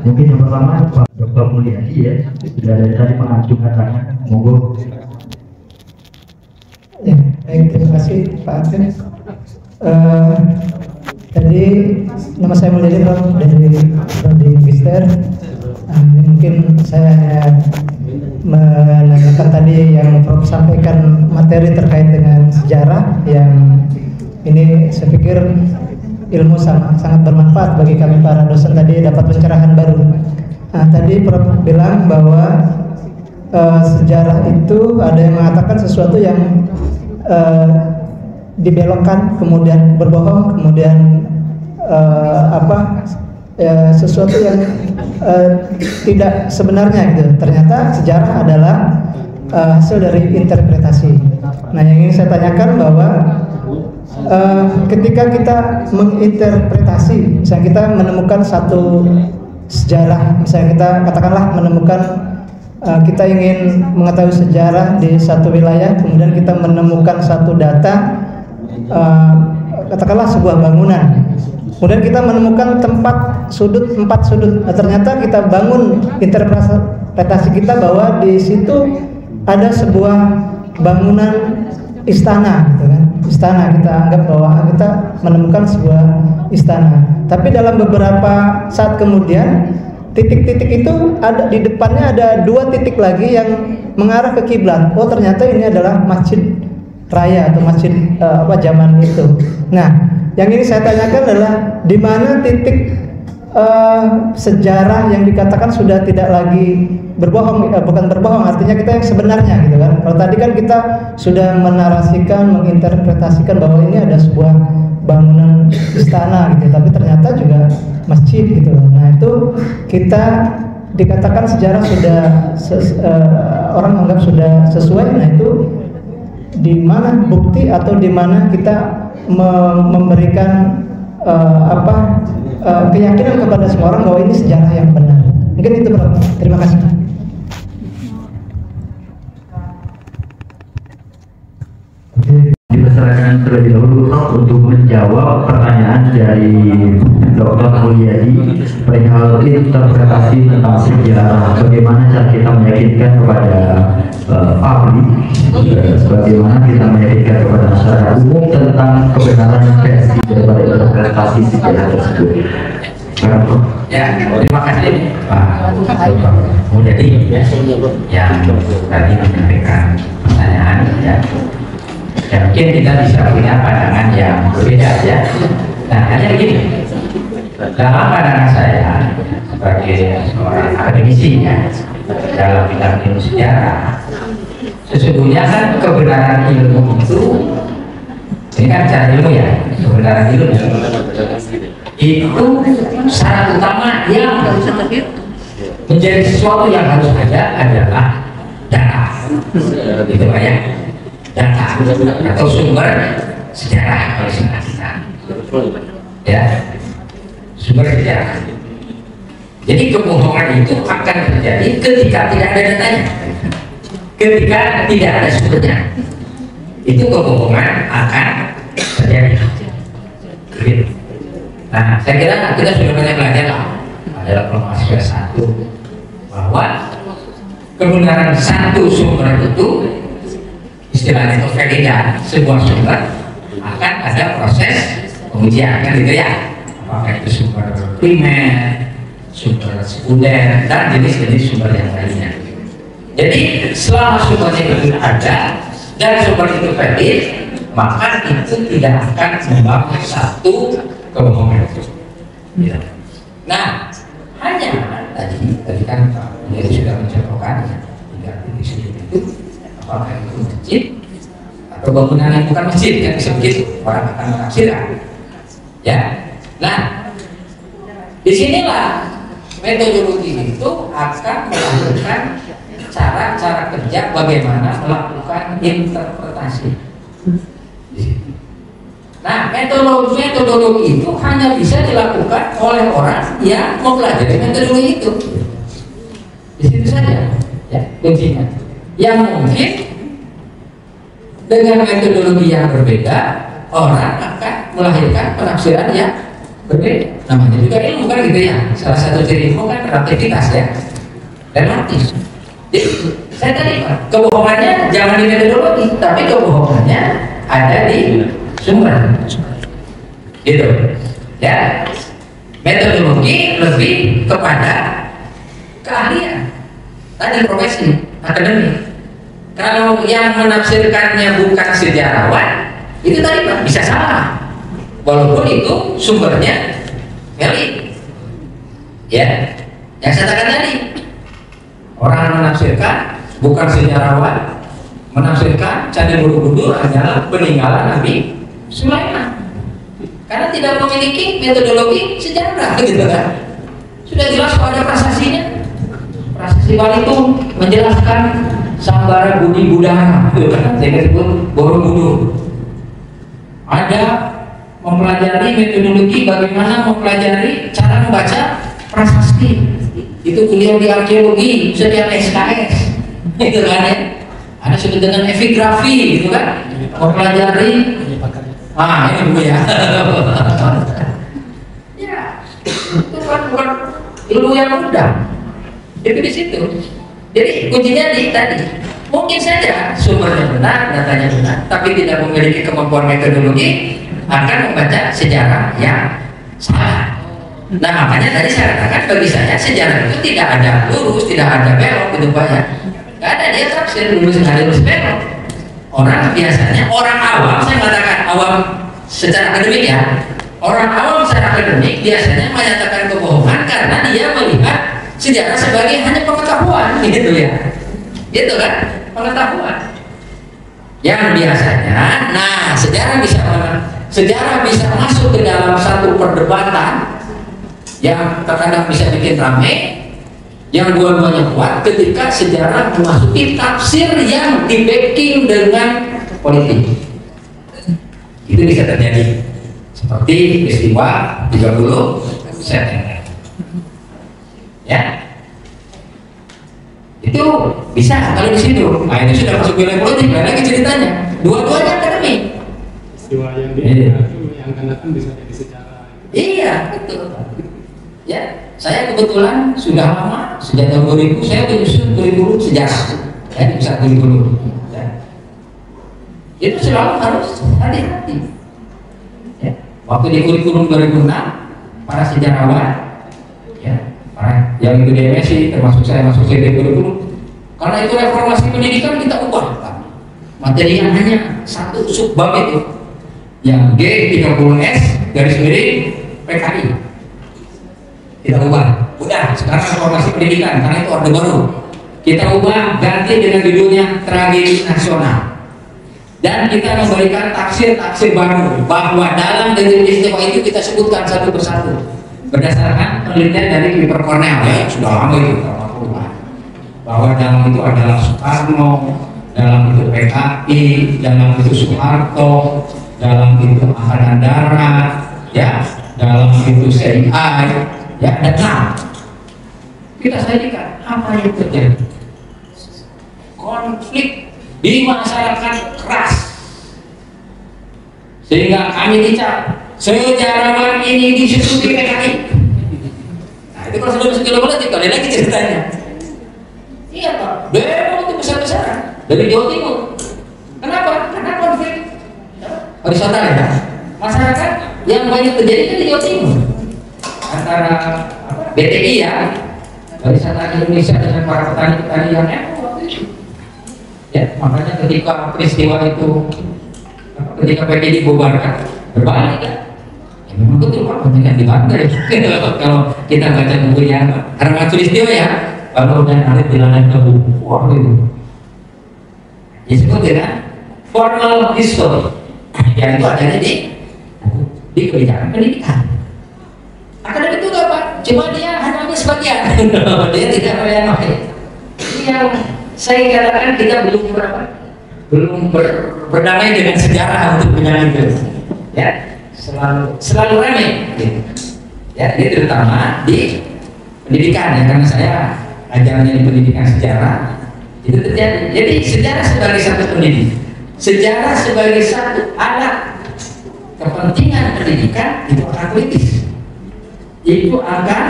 Mungkin yang pertama Pak Dr. Mulyadi ya, sudah dari tadi mengacungkan tangan, monggo. Ya, baik, terima kasih Pak Arif. Tadi nama saya Mulyadi dari Prodi Magister. Mungkin saya menanyakan tadi yang Prof sampaikan materi terkait dengan sejarah yang ini saya pikir ilmu sangat bermanfaat bagi kami para dosen, tadi dapat pencerahan baru. Tadi Prof bilang bahwa sejarah itu ada yang mengatakan sesuatu yang dibelokkan, kemudian berbohong, kemudian sesuatu yang tidak sebenarnya gitu. Ternyata sejarah adalah hasil dari interpretasi. Nah, yang ingin saya tanyakan bahwa ketika kita menginterpretasi, misalnya kita menemukan satu sejarah, misalnya kita katakanlah menemukan kita ingin mengetahui sejarah di satu wilayah, kemudian kita menemukan satu data, katakanlah sebuah bangunan, kemudian kita menemukan empat sudut. Nah, ternyata kita bangun interpretasi kita bahwa di situ ada sebuah bangunan istana, gitu kan? Istana, kita anggap bahwa kita menemukan sebuah istana. Tapi dalam beberapa saat kemudian titik-titik itu ada di depannya, ada dua titik lagi yang mengarah ke kiblat. Oh, ternyata ini adalah masjid raya atau masjid zaman itu. Nah, yang ini saya tanyakan adalah di mana titik sejarah yang dikatakan sudah tidak lagi berbohong, bukan berbohong, artinya kita yang sebenarnya gitu kan. Kalau tadi kan kita sudah menarasikan, menginterpretasikan bahwa ini ada sebuah bangunan istana gitu, tapi ternyata juga masjid gitu. Nah, itu kita dikatakan sejarah sudah orang menganggap sudah sesuai. Nah, itu di mana bukti atau di mana kita memberikan keyakinan kepada semua orang bahwa ini sejarah yang benar. Mungkin itu, Bro. Terima kasih. Oke, dipersilakan terlebih dahulu Prof untuk menjawab pertanyaan dari Dr. Mulyadi perihal interpretasi tentang sejarah. Bagaimana cara kita meyakinkan kepada publik, bagaimana kita meyakinkan kepada masyarakat umum tentang kebenaran versi daripada interpretasi sejarah tersebut. Ya, terima kasih Pak Mulyadi yang tadi menyampaikan pertanyaan ya. Ya, mungkin kita bisa punya pandangan yang berbeda ya. Nah, hanya begini, dalam pandangan saya sebagai seorang akademisi ya, dalam bidang ilmu sejarah, sesungguhnya kan kebenaran ilmu itu, ini kan cara ilmu ya, kebenaran ilmu itu syarat utama yang menjadi sesuatu yang harus ada adalah data, gitu Pak ya. Data atau sumber sejarah kalau istilah kita ya, sumber sejarah. Jadi kebohongan itu akan terjadi ketika tidak ada datanya, ketika tidak ada sumbernya, itu kebohongan akan terjadi. Nah, saya kira kita sudah banyak belajar dalam mahasiswa 1 bahwa kebenaran satu sumber itu istilahnya itu faedah sebuah sumber akan ada proses pengujian kan gitu ya, apakah itu sumber primer, sumber sekunder, dan jenis-jenis sumber yang lainnya. Jadi selama sumbernya itu ada dan sumber itu valid, maka itu tidak akan membangun satu kebohongan itu ya. Nah, hanya tadi kan dia sudah mencontohkan tidak titik itu apakah itu masjid atau bangunan yang bukan masjid, kan bisa begitu orang akan menafsirkan ya. Nah, disinilah metodologi itu akan melakukan cara-cara kerja bagaimana melakukan interpretasi. Nah, metodologi itu hanya bisa dilakukan oleh orang yang mempelajari metodologi itu. Di situ saja ya kuncinya. Yang mungkin dengan metodologi yang berbeda, orang akan melahirkan penafsiran yang berbeda. Namanya juga ilmu kan gitu ya. Salah satu ciri ilmu kan relativitas ya, relatif. Jadi saya tadi Pak, kebohongannya jangan di metodologi, tapi kebohongannya ada di sumber. Gitu. Ya. Metodologi lebih kepada keahlian. Tadi profesi, akademik. Kalau yang menafsirkannya bukan sejarawan, itu tadi Pak bisa salah. Walaupun itu sumbernya valid. Ya. Yang saya katakan tadi, orang menafsirkan bukan sejarawan, menafsirkan Candi Borobudur adalah peninggalan Nabi Sulaiman. Karena tidak memiliki metodologi sejarah, gitu kan? Sudah jelas pada prasasinya. Prasasti Bali itu menjelaskan Sambara Budi Budara, gitu kan? Saya sebut Borobudur. Ada mempelajari metodologi bagaimana mempelajari cara membaca prasasti. Itu kuliah di arkeologi setiap SKS, gitu kan ya? Ada sebut dengan epigrafi, gitu kan? Mempelajari ini Bu ya. Ya, itu kan bukan ilmu yang mudah. Itu di situ. Jadi kuncinya di tadi. Mungkin saja sumbernya benar, datanya benar, tapi tidak memiliki kemampuan metodologi, akan membaca sejarah yang salah. Nah makanya tadi saya katakan bagi saya sejarah itu tidak ada lurus, tidak ada belok, gitu Pak ya. Gak ada dia tafsir lurus, nggak ada lurus belok. Orang biasanya, orang awam, saya katakan awam secara akademik ya, orang awam secara akademik biasanya menyatakan kebohongan karena dia melihat sejarah sebagai hanya pengetahuan, gitu ya, gitu kan, pengetahuan. Yang biasanya, nah sejarah bisa masuk ke dalam satu perdebatan yang terkadang bisa bikin ramai. Yang dua-duanya kuat ketika sejarah memasuki tafsir yang di-backing dengan politik. Itu bisa terjadi seperti peristiwa 30 September. Ya, itu bisa kalau di situ. Nah itu sudah masuk wilayah politik. Lain lagi ceritanya. Dua-duanya akademik. Peristiwa yang yang akan datang bisa jadi sejarah. Iya, betul. Ya, saya kebetulan sudah lama, sejak tahun 2000 saya menyusun kurikulum sejarah. Ya, bisa kurikulum. Ya. Itu selalu harus hati-hati. Ya. Waktu di kurikulum 2006, para sejarawan, ya, para yang itu di MSI, termasuk saya masuk di kurikulum. Karena itu reformasi pendidikan kita ubah. Materi yang hanya satu subbab itu, yang G30S garis miring PKI. Kita ubah, udah sekarang reformasi pendidikan karena itu orde baru. Kita ubah, ganti dengan judulnya tragedi nasional. Dan kita memberikan tafsir-tafsir baru bahwa dalam dari peristiwa itu kita sebutkan satu persatu berdasarkan penelitian dari Clifford Cornell ya sudah lama itu bahwa dalam itu adalah Soekarno, dalam itu PKI, dalam itu Soeharto, dalam itu Angkatan Darat, ya, dalam itu CIA. Ya, dan kita sajikan apa yang terjadi. Konflik di masyarakat keras, sehingga kami dicap sejarawan ini disusupi PKI. Nah itu kalau sudah masuk ke politik, kalian lagi ceritanya. Iya Pak, demo itu besar-besaran dari Jawa Timur. Kenapa? Karena konflik horizontal ya. Masyarakat yang banyak terjadi kan di Jawa Timur. Antara BTI ya, Barisan Tani Indonesia dengan para petani-petani yang waktu itu. Ya, makanya ketika peristiwa itu, ketika PKI dibubarkan, berbalik kan. Ya, memang betul Pak, banyak dibangga ya. Kalau kita baca bukunya Harman Sulistyo ya, kalau dan Arif Dilangan ke buku, wah itu. Disebut ya, formal history. Yang itu adanya di kebijakan pendidikan. Akademik itu apa? Cuma dia hanya sebagian. Dia tidak ada yang lain. Yang saya katakan kita belum berdamai dengan sejarah untuk menyangka itu. Ya, selalu ramai. Gitu. Ya, ini terutama di pendidikan ya, karena saya ajarnya di pendidikan sejarah itu terjadi. Jadi sejarah sebagai satu pendidik, sejarah sebagai satu alat kepentingan pendidikan itu akan kritis. itu akan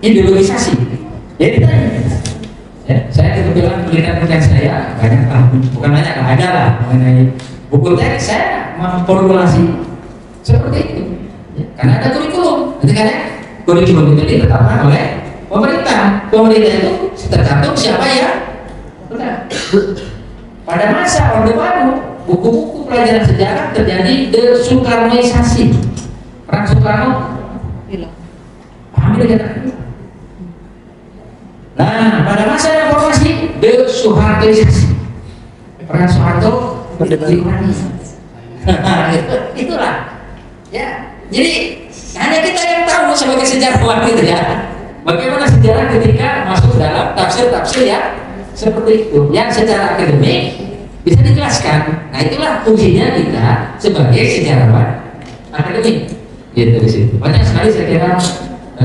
ideologisasi. Jadi tadi, ya, saya kebetulan penelitian saya banyak lah, bukan banyak lah, ada lah mengenai buku teks, saya memformulasi seperti itu. Ya, karena ada kurikulum, ketika kurikulum itu ditetapkan oleh pemerintah. Pemerintah itu tergantung siapa ya. Benar. Pada masa Orde Baru, buku-buku pelajaran sejarah terjadi desoekarnoisasi. Perang Soekarno, paham tidak? Nah, pada masa reformasi desoehartoisasi. Perang Soeharto, itulah. Ya, jadi hanya kita yang tahu sebagai sejarawan itu ya. Bagaimana sejarah ketika masuk dalam tafsir-tafsir ya seperti itu, yang secara akademik bisa dijelaskan. Nah, itulah fungsinya kita sebagai sejarawan akademik. Gitu di situ. Banyak sekali saya kira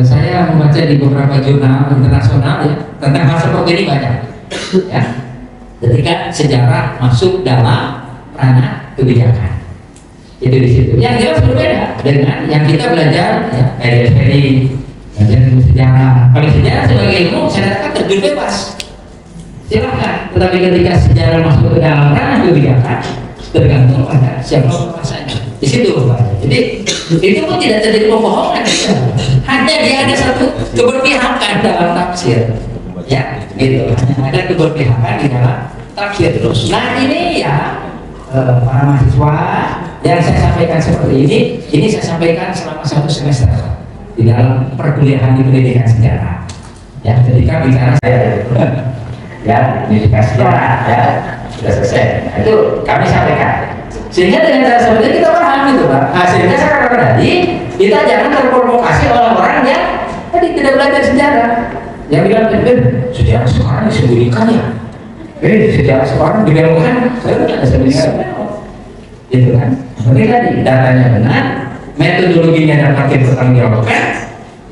saya membaca di beberapa jurnal internasional ya tentang hal seperti ini banyak. Ya, ketika sejarah masuk dalam ranah kebijakan. Itu di situ. Yang jelas berbeda dengan yang kita belajar ya, kayak belajar ilmu sejarah. Kalau sejarah sebagai ilmu, saya katakan terjun bebas. Silahkan. Tetapi ketika sejarah masuk ke dalam ranah kebijakan, tergantung pada siapa penguasanya. Di situ, Pak. Jadi itu pun tidak terjadi pembohongan. Hanya dia ada satu keberpihakan dalam tafsir. Ya, gitu. Ada keberpihakan di dalam tafsir terus. Nah, ini ya para mahasiswa yang saya sampaikan seperti ini saya sampaikan selama 1 semester di dalam perkuliahan di pendidikan sejarah. Ya, ketika bicara saya ya pendidikan sejarah ya sudah selesai. Nah, itu kami sampaikan. Sehingga dengan cara seperti itu kita paham itu, Pak. Nah, sehingga saya katakan tadi kita jangan terprovokasi orang-orang yang tadi tidak belajar sejarah. Yang bilang sejarah sekarang disembunyikan ya. Sejarah sekarang dibelokkan. Saya tidak ada sembunyikan. Gitu kan? Seperti tadi datanya benar, metodologinya dapat dipertanggungjawabkan,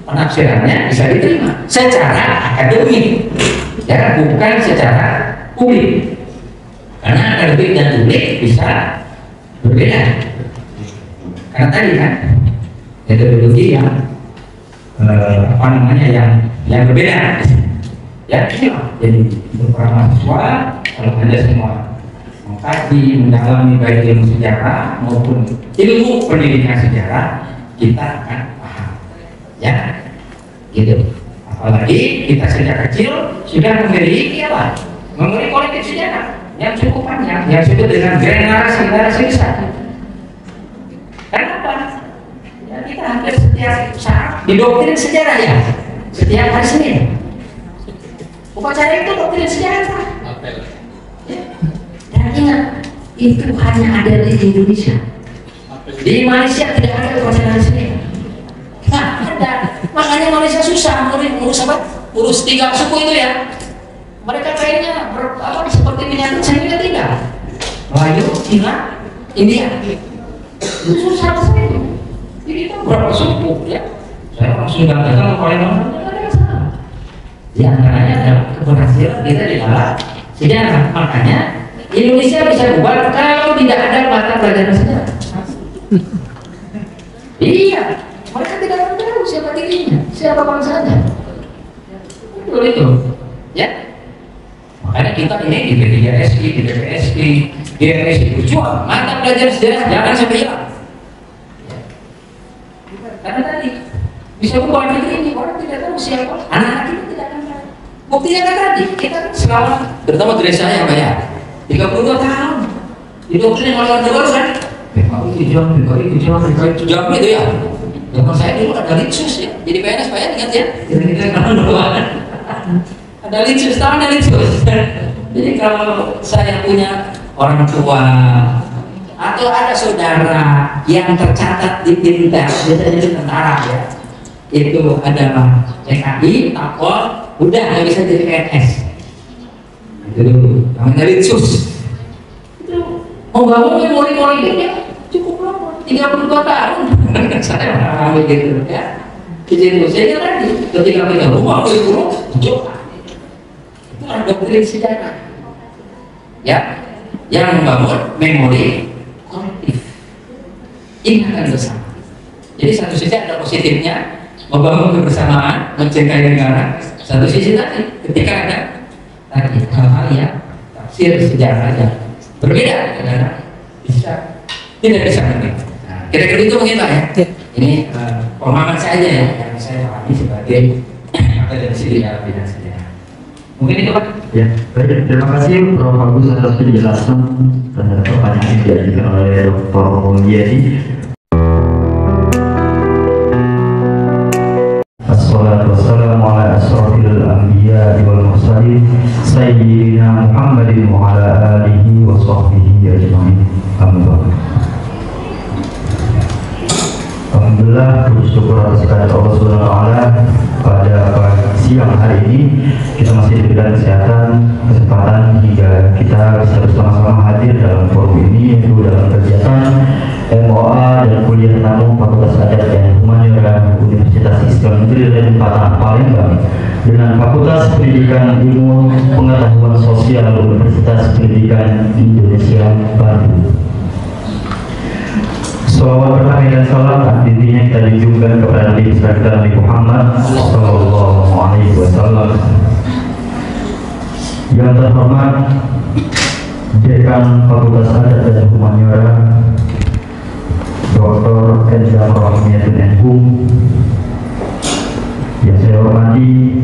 penafsirannya bisa diterima secara akademik, ya bukan secara publik. Karena akademik dan publik bisa berbeda. Karena tadi kan metodologi yang apa namanya yang berbeda. Ya inilah. Jadi untuk para mahasiswa, kalau Anda semua mengkaji, mendalami baik ilmu sejarah maupun ilmu pendidikan sejarah, kita akan paham. Ya, gitu. Apalagi kita sejak kecil sudah memiliki apa? Memiliki kolektif sejarah yang cukup panjang, yang disebut dengan generasi besar. Kenapa? Ya, kita hampir setiap saat didoktrin sejarah ya, setiap hari Senin. Upacara itu doktrin sejarah. Ya. Dan ingat, itu hanya ada di Indonesia. Di Malaysia tidak ada upacara hari Senin. Nah, ada. Makanya Malaysia susah ngurus apa? Urus 3 suku itu ya. Mereka kayaknya seperti menyatu saya tidak. Melayu, Cina, India. Itu susah sekali. Jadi itu berapa suku ya? Saya langsung datang ke Palembang. Di antaranya adalah keberhasilan kita di dalam sejarah. Makanya Indonesia bisa bubar kalau tidak ada mata pelajaran sejarah. Iya, mereka tidak tahu siapa dirinya, siapa bangsanya. Betul itu, ya. Makanya kita ini di PDISI, di DPSI, di MSI berjuang mata pelajaran sejarah jangan sampai hilang. Karena tadi bisa bubar negeri ini orang tidak tahu siapa, anak-anak kita tidak akan tahu. Buktinya kan tadi kita selama terutama dari saya Pak ya 32 tahun didoktrin oleh Orde Baru kan. Itu jam itu ya. Zaman saya dulu ada litsus ya. Jadi PNS Pak ya ingat ya. Ada litsus, tahu ada litsus. Jadi kalau saya punya orang tua atau ada saudara yang tercatat di tinta, biasanya di tentara ya, itu adalah TKI, Tapol, udah nggak bisa jadi PNS. Itu dulu, namanya litsus. Itu mau nggak mau memori politiknya cukup lama, 32 tahun. Saya mengalami gitu ya. Di situ saya tadi ketika kita rumah kurikulum, itu ada doktrin sejarah. Ya, yang membangun memori kolektif, ingatan bersama. Jadi satu sisi ada positifnya, membangun kebersamaan, mencintai negara. Satu sisi tadi, ketika ada tadi hal-hal yang tafsir sejarahnya berbeda, negara tidak bisa mengerti. Nah, kira-kira itu mungkin Pak ya. Ini pemahaman saja ya, yang saya pahami sebagai akademisi di dalam bidang sejarah. Mungkin itu Pak. Ya, baik. Terima kasih Prof. Agus atas penjelasan terhadap pertanyaan yang diajukan oleh Dr. Mulyadi. Assalatu wassalamu ala asrofil anbiya wal mursalin sayyidina Muhammadin wa ala alihi wa sahbihi ajma'in. Amin. Alhamdulillah, bersyukur atas kehadirat Allah Subhanahu wa taala pada siang hari ini kita masih diberikan kesempatan hingga kita bisa bersama-sama hadir dalam forum ini, yaitu dalam kegiatan MOA dan kuliah tamu Fakultas Adat dan Humaniora Universitas Islam Negeri Raden Patah Palembang dengan Fakultas Pendidikan Ilmu Pengetahuan Sosial Universitas Pendidikan Indonesia Bandung. Salawat berkah dan salam intinya kita junjungkan kepada Nabi besar kita Nabi Muhammad Sallallahu Alaihi Wasallam. Yang terhormat Dekan Fakultas Adat dan Humaniora Dr. Endam Rahmiyatul Enhum, yang saya hormati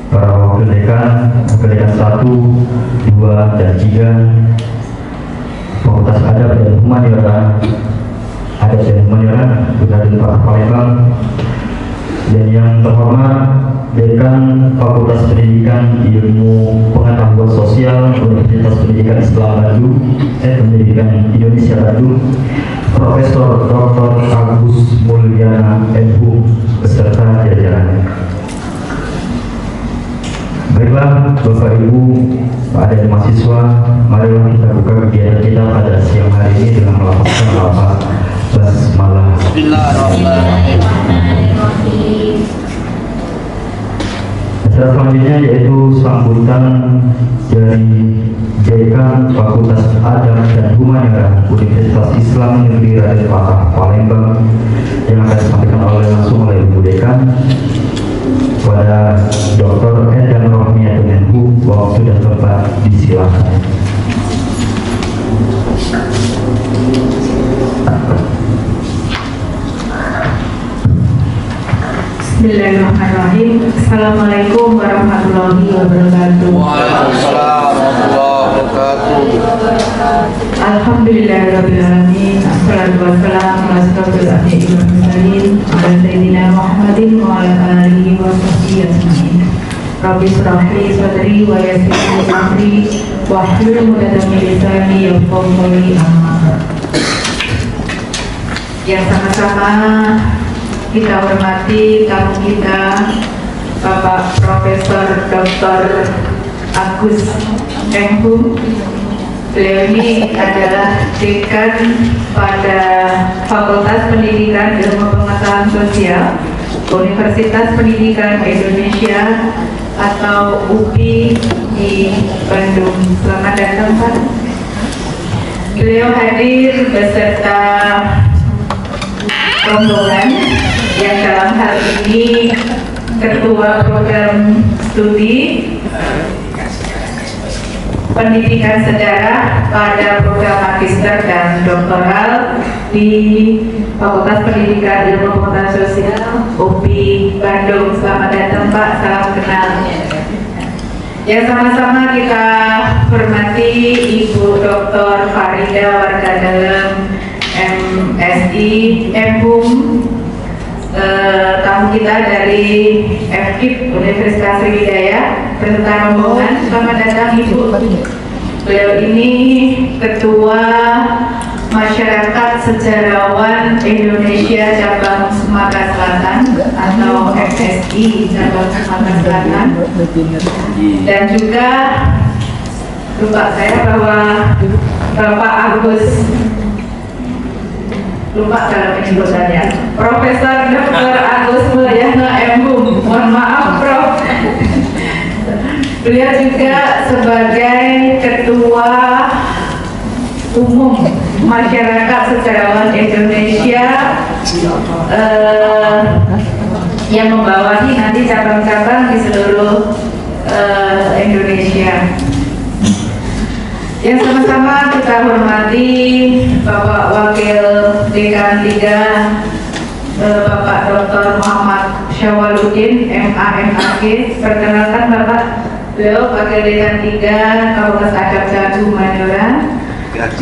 para wakil dekan 1, 2, dan 3 Fakultas Adat dan Humaniora Adat dan Humaniora Raden Patah Palembang, dan yang terhormat Dekan Fakultas Pendidikan Ilmu Pengetahuan Sosial Universitas Pendidikan Islam Bandung, Pendidikan Indonesia Bandung, Profesor Dr. Agus Mulyana MHum beserta jajarannya. Baiklah Bapak Ibu, Pak dan mahasiswa, marilah kita buka kegiatan kita pada siang hari ini dengan melafazkan lafaz basmalah. Bismillahirrahmanirrahim. Acara selanjutnya yaitu sambutan dari Dekan Fakultas Adat dan Humaniora Universitas Islam Negeri Raden Patah Palembang yang akan disampaikan langsung oleh Ibu Dekan kepada Dr. Endam Rahmiyatul Enhum. Waktu dan tempat disilakan. Bismillahirrahmanirrahim. Assalamualaikum warahmatullahi wabarakatuh. Waalaikumsalam warahmatullahi wabarakatuh. Alhamdulillahirabbil alamin. Assalatu wassalamu ala asyrofil anbiya'i wal mursalin ala sayyidina Muhammadin wa ala alihi wa sahbihi ajma'in. Rabbi shrah li sadri wa yassir li amri wahlul 'uqdatam min lisani yafqahu qawli. Yang sama-sama kita hormati tamu kita Bapak Profesor Dr. Agus Enhum. Beliau ini adalah dekan pada Fakultas Pendidikan Ilmu Pengetahuan Sosial Universitas Pendidikan Indonesia atau UPI di Bandung. Selamat datang Pak. Beliau hadir beserta rombongan yang dalam hal ini Ketua Program Studi Pendidikan Sejarah pada program Magister dan Doktoral di Fakultas Pendidikan Ilmu Pengetahuan Sosial UPI Bandung. Selamat datang Pak, salam kenal. Ya, sama-sama kita hormati Ibu Dr. Farida Warga Dalem MSI MHum, tamu kita dari FKIP Universitas Sriwijaya beserta rombongan. Selamat datang Ibu. Beliau ini Ketua Masyarakat Sejarawan Indonesia Cabang Sumatera Selatan atau FSI Cabang Sumatera Selatan, dan juga lupa saya bahwa Bapak Agus, lupa dalam penyebutannya, Profesor Dr. Agus Mulyana MHum. Mohon maaf Prof. Beliau juga sebagai Ketua Umum Masyarakat Sejarawan Indonesia yang membawahi nanti cabang-cabang di seluruh Indonesia. Yang sama-sama kita hormati Bapak Wakil Dekan 3 Bapak Dr. Muhammad Syawaludin MA.MAG. Perkenalkan Bapak, beliau Wakil Dekan 3 Fakultas Adab dan Humaniora.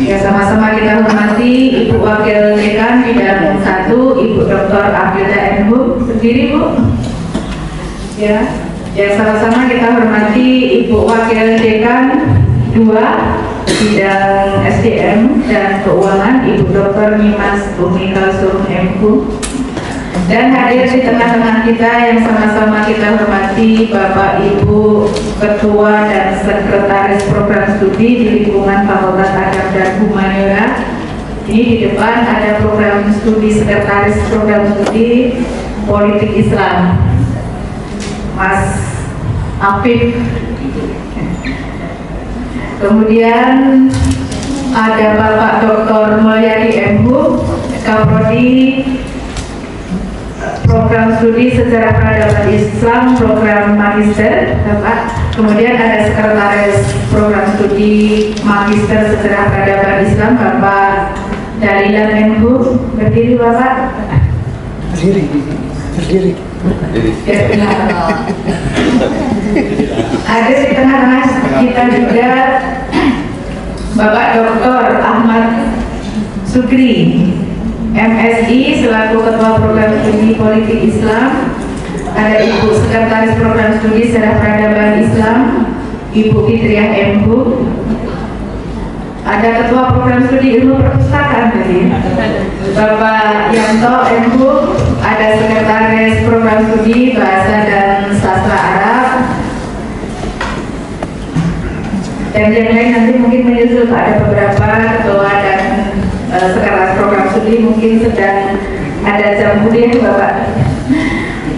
Ya, sama-sama kita hormati Ibu Wakil Dekan Bidang 1 Ibu Dr. Abdillah Enhub. Berdiri Bu. Ya, sama-sama kita hormati Ibu Wakil Dekan 2 Bidang SDM dan Keuangan Ibu Dr. Mimas Umi Kalsum MHum. Dan hadir di tengah-tengah kita yang sama-sama kita hormati Bapak Ibu Ketua dan Sekretaris Program Studi di lingkungan Fakultas Adab dan Humaniora. Ini di depan ada program studi Sekretaris Program Studi Politik Islam, Mas Afif. Kemudian ada Bapak Dr. Mulyadi MHum, Kaprodi Program Studi Sejarah Peradaban Islam, Program Magister, Bapak. Kemudian ada Sekretaris Program Studi Magister Sejarah Peradaban Islam, Bapak Dalilan MHum. Berdiri Bapak. Berdiri. Ada di tengah-tengah kita juga Bapak Dr. Ahmad Sugri MSI selaku Ketua Program Studi Politik Islam. Ada Ibu Sekretaris Program Studi Sejarah Peradaban Islam, Ibu Fitriah MHum. Ada Ketua Program Studi Ilmu Perpustakaan tadi, Bapak Yanto MHum. Ada Sekretaris Program Studi Bahasa dan Sastra Arab. Dan yang lain nanti mungkin menyusul, ada beberapa ketua dan sekretaris program studi mungkin sedang ada jam kuliah Bapak.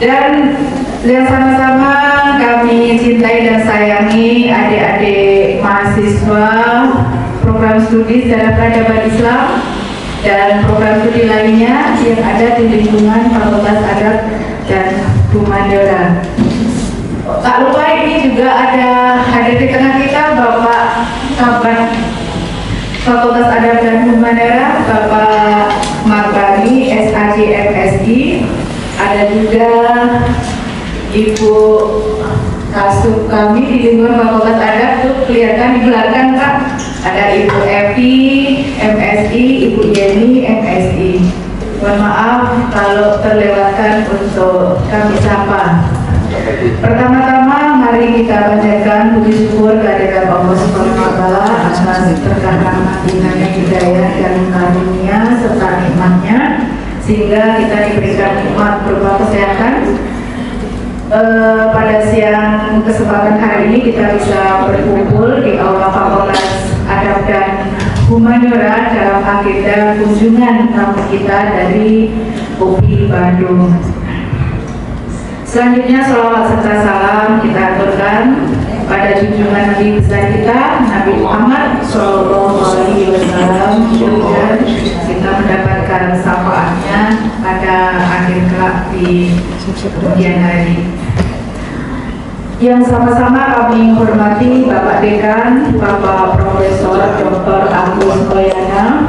Dan yang sama-sama kami cintai dan sayangi adik-adik mahasiswa program studi Sejarah Peradaban Islam dan program studi lainnya yang ada di lingkungan Fakultas Adab dan Humaniora. Tak lupa ini juga ada hadir di tengah kita Bapak Kabat Fakultas Adab dan Humaniora, Bapak Marbani SAG MSI. Ada juga Ibu Kasub kami di lingkungan Fakultas Adab, tuh kelihatan di belakang Pak. Ada Ibu Evi MSI, Ibu Yeni MSI. Mohon maaf kalau terlewatkan untuk kami sapa. Pertama-tama mari kita panjatkan puji syukur kehadirat Allah Subhanahu wa taala atas berkah rahmat hidayah dan karunia serta nikmatnya sehingga kita diberikan nikmat berupa kesehatan. Pada siang kesempatan hari ini kita bisa berkumpul di aula Fakultas Adab dan Humaniora dalam agenda kunjungan tamu kita dari UPI Bandung. Selanjutnya salawat serta salam kita aturkan pada junjungan Nabi besar kita Nabi Muhammad Sallallahu Alaihi Wasallam, dan kita mendapatkan syafaatnya pada akhir kelak di kemudian hari. Yang sama-sama kami hormati Bapak Dekan, Bapak Profesor Dr. Agus Koyana.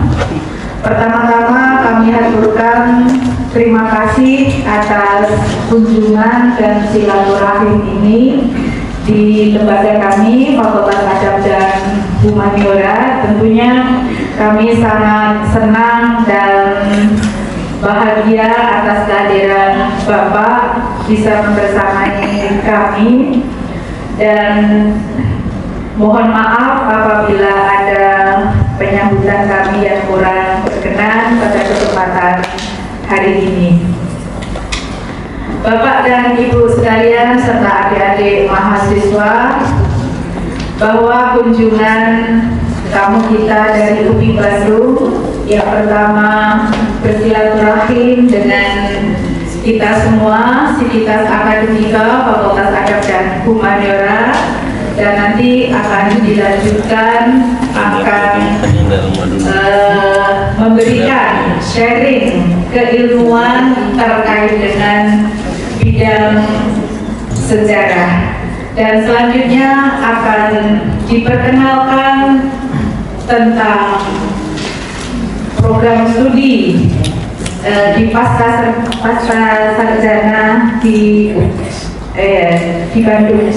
Pertama-tama kami haturkan terima kasih atas kunjungan dan silaturahim ini di lembaga kami Fakultas Adab dan Humaniora. Tentunya kami sangat senang dan bahagia atas kehadiran Bapak bisa membersamai kami, dan mohon maaf apabila ada penyambutan kami yang kurang berkenan pada kesempatan hari ini. Bapak dan Ibu sekalian serta adik-adik mahasiswa, bahwa kunjungan tamu kita dari UPI Bandung yang pertama bersilaturahim dengan kita semua, Sivitas Akademika Fakultas Adab dan Humaniora, dan nanti akan dilanjutkan akan memberikan sharing keilmuan terkait dengan bidang sejarah. Dan selanjutnya akan diperkenalkan tentang program studi di pasca sarjana di Bandung.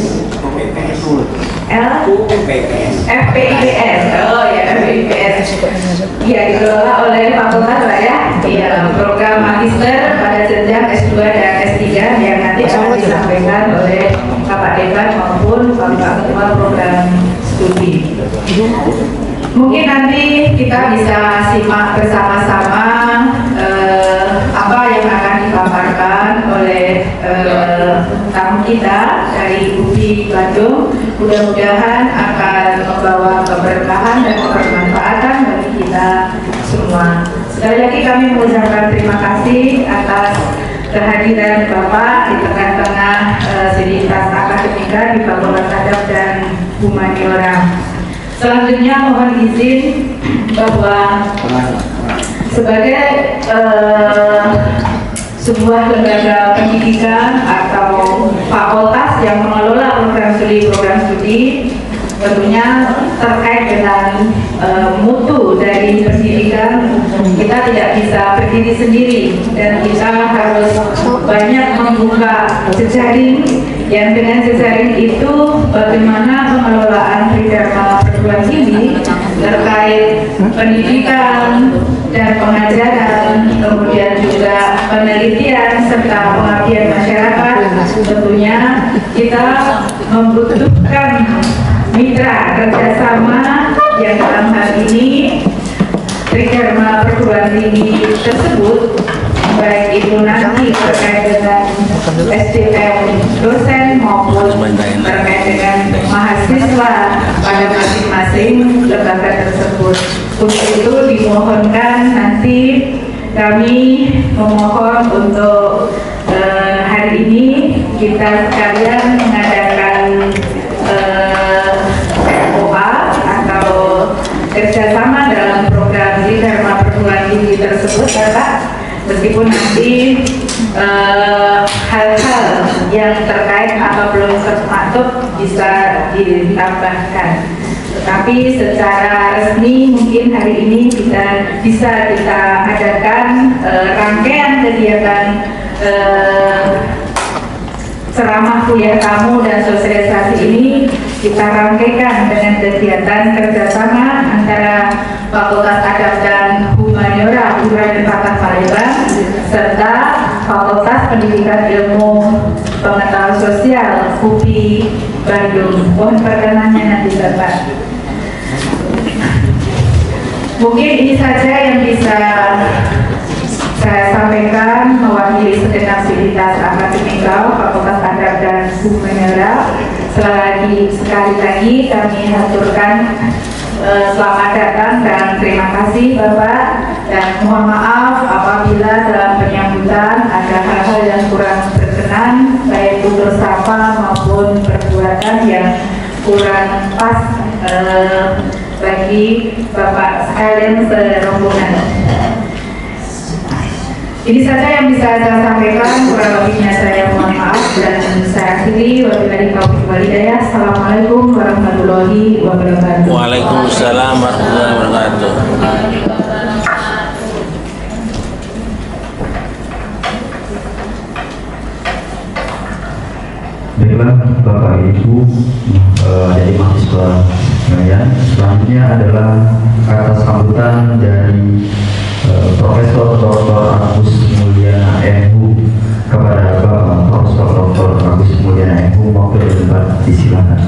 FPIPS. Oh ya, FPIPS. Iya, dikelola oleh fakultas lah ya. Iya, program magister pada jenjang S2 dan S3 yang nanti akan disampaikan oleh Bapak Dekan maupun Bapak Ketua Program Studi. Mungkin nanti kita bisa simak bersama-sama apa yang akan dipaparkan oleh tamu kita dari UPI Bandung. Mudah-mudahan akan membawa keberkahan dan kebermanfaatan bagi kita semua. Sekali lagi kami mengucapkan terima kasih atas kehadiran Bapak di tengah-tengah sivitas akademika di Fakultas Adab dan Humaniora. Selanjutnya mohon izin bahwa sebagai sebuah lembaga pendidikan atau fakultas yang mengelola program studi tentunya terkait dengan mutu dari pendidikan, kita tidak bisa berdiri sendiri dan kita harus banyak membuka jejaring, yang dengan jejaring itu bagaimana pengelolaan Tridharma perguruan tinggi terkait pendidikan dan pengajaran, kemudian juga penelitian serta pengabdian masyarakat. Tentunya kita membutuhkan mitra kerjasama yang dalam hal ini Tridharma perguruan tinggi tersebut, baik itu nanti terkait dengan SDM dosen maupun terkait dengan mahasiswa pada masing-masing lembaga tersebut. Untuk itu dimohonkan nanti kami memohon untuk hari ini kita sekalian mengadakan OA atau kerjasama dalam program Tridharma perguruan tinggi tersebut, Bapak. Meskipun nanti hal-hal yang terkait atau belum termaktub bisa ditambahkan, tetapi secara resmi mungkin hari ini bisa kita adakan rangkaian kegiatan ceramah kuliah tamu dan sosialisasi ini kita rangkaikan dengan kegiatan kerjasama antara Fakultas Adab dan Humaniora Universitas Palembang serta Fakultas Pendidikan Ilmu Pengetahuan Sosial UPI Bandung. Mohon perkenannya nanti Bapak. Mungkin ini saja yang bisa saya sampaikan mewakili segenap sivitas akademika Fakultas Adab dan Humaniora. Sekali lagi kami haturkan selamat datang dan terima kasih Bapak, dan mohon maaf apabila dalam penyambutan ada hal-hal yang kurang berkenan, baik tutur sapa maupun perbuatan yang kurang pas bagi Bapak sekalian serombongan. Ini saja yang bisa saya sampaikan, kurang lebihnya saya mohon maaf dan saya akhiri. Wabillahi taufiq wal hidayah. Assalamualaikum warahmatullahi wabarakatuh. Waalaikumsalam warahmatullahi wabarakatuh. Baiklah Bapak Ibu dari mahasiswa sekalian, selanjutnya adalah kata sambutan dari Profesor Dr. Agus Mulyana MHu kepada Bapak Profesor Dr. Agus Mulyana MHu. Mau berdebat, disilakan.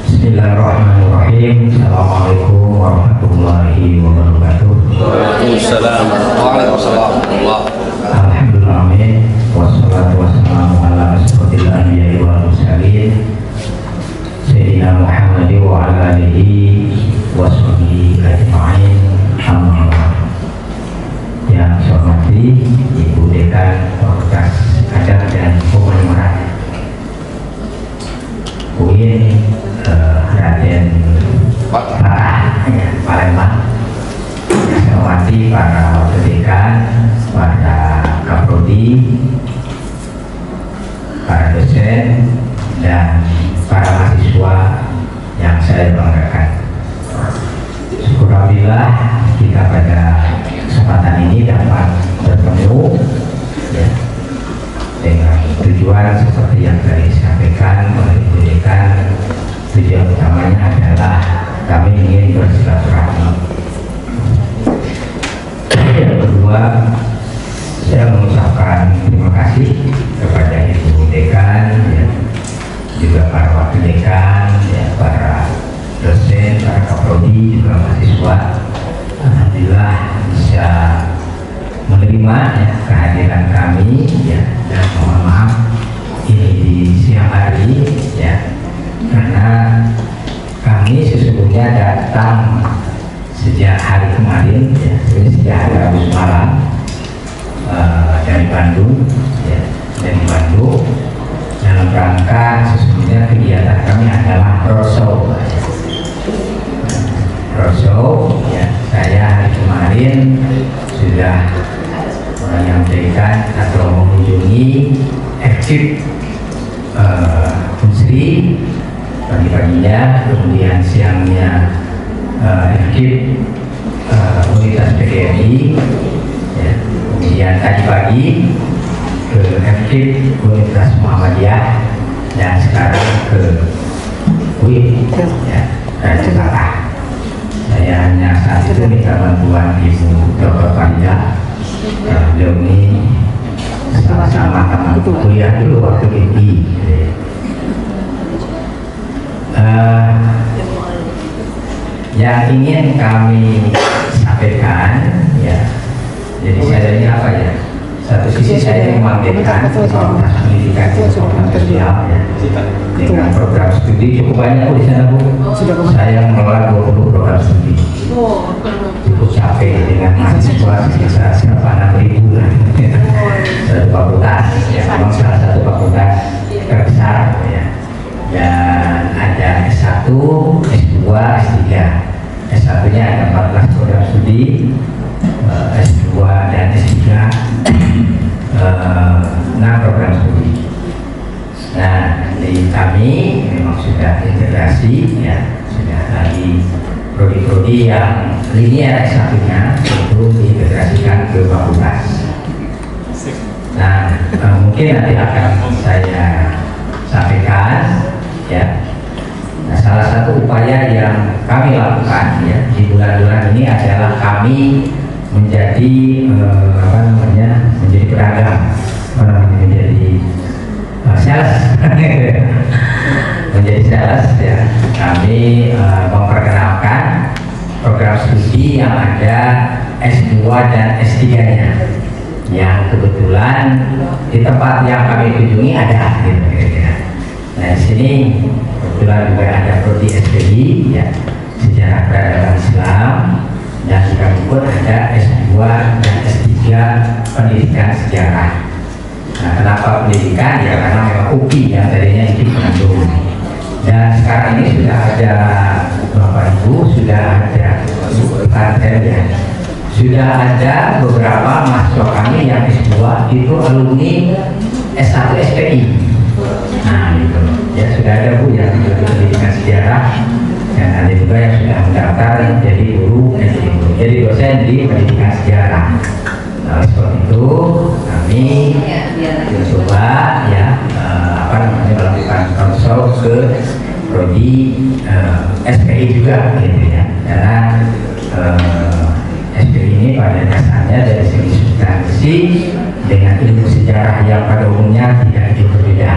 Bismillahirrahmanirrahim. Assalamualaikum warahmatullahi wabarakatuh. Waalaikumsalam warahmatullahi wabarakatuh. Alhamdulillah, amin. Wassalatu wassalamu ala asyrofil anbiya'i wal mursalin Sayyidina Muhammad wa ala alihi wa sahbihi ajma'in. Amma ba'du. Yang saya hormati Ibu Dekan Fakultas Adab dan Humaniora UIN Raden Palembang, yang saya hormati para dosen dan para mahasiswa yang saya banggakan. Alhamdulillah kita pada kesempatan ini dapat bertemu ya, dengan tujuan seperti yang tadi disampaikan oleh Ibu Dekan. Tujuan utamanya adalah kami ingin bersilaturahmi. Yang kedua, saya mengucapkan terima kasih kepada Ibu Dekan, ya, juga para wakil dekan, ya, para dosen, para kaprodi, juga mahasiswa. Alhamdulillah bisa menerima ya, kehadiran kami, ya, dan mohon maaf ini di siang hari, ya, karena kami sesungguhnya datang sejak hari kemarin, ya, sejak hari Rabu malam dari Bandung, ya, dari Bandung dalam rangka sesungguhnya kegiatan kami adalah roadshow. Roadshow, ya, saya hari kemarin sudah menyampaikan atau mengunjungi FKIP Unsri pagi-paginya, kemudian siangnya FKIP Universitas PGRI, ya, kemudian tadi pagi ke FKIP Universitas Muhammadiyah, dan sekarang ke UIN, ya, dari Jakarta. Saya hanya saat itu minta bantuan Ibu Dr. Farida. Beliau ini sama-sama teman kuliah dulu waktu GI. Yang ingin kami sampaikan, ya, jadi saya ini apa ya? Satu sisi saya membangkitkan Fakultas Pendidikan Fakultas Sosial, ya, dengan program studi cukup banyak di sana, Bu. Saya mengelola 20 program studi. Cukup capek dengan mahasiswa sekitar 6.000 lah. Satu fakultas, ya, memang salah satu fakultas terbesar, ya. Dan ada S1, S2, S3. S1-nya ada 14 program studi, S2 dan S3 6 program studi. Nah, di kami memang sudah integrasi, ya, sudah lagi prodi-prodi yang linear S1-nya itu diintegrasikan ke fakultas. Nah, mungkin nanti akan saya sampaikan, ya. Nah, salah satu upaya yang kami lakukan, ya, di bulan-bulan ini adalah kami menjadi menjadi pedagang, menjadi sales, menjadi sales, ya. Kami memperkenalkan program studi yang ada S2 dan S3-nya, yang kebetulan di tempat yang kami kunjungi ada, gitu, kira-kira. Nah, di sini kebetulan juga ada prodi SPI, ya, sejarah peradaban Islam, dan di kami pun ada S2 dan S3 pendidikan sejarah. Nah, kenapa pendidikan? Ya karena memang UPI yang tadinya di Bandung. Dan sekarang ini sudah ada Bapak Ibu, sudah ada ya, sudah ada beberapa mahasiswa kami yang S2 itu alumni S1 SPI. Nah, itu ya sudah ada, Bu, yang pendidikan sejarah, dan ada juga yang sudah mendaftar jadi guru, jadi dosen di pendidikan sejarah. Nah, seperti itu kami mencoba, ya, melakukan roadshow ke prodi SPI juga, gitu ya, karena SPI ini pada dasarnya dari segi substansi dengan ilmu sejarah yang pada umumnya tidak jauh berbeda,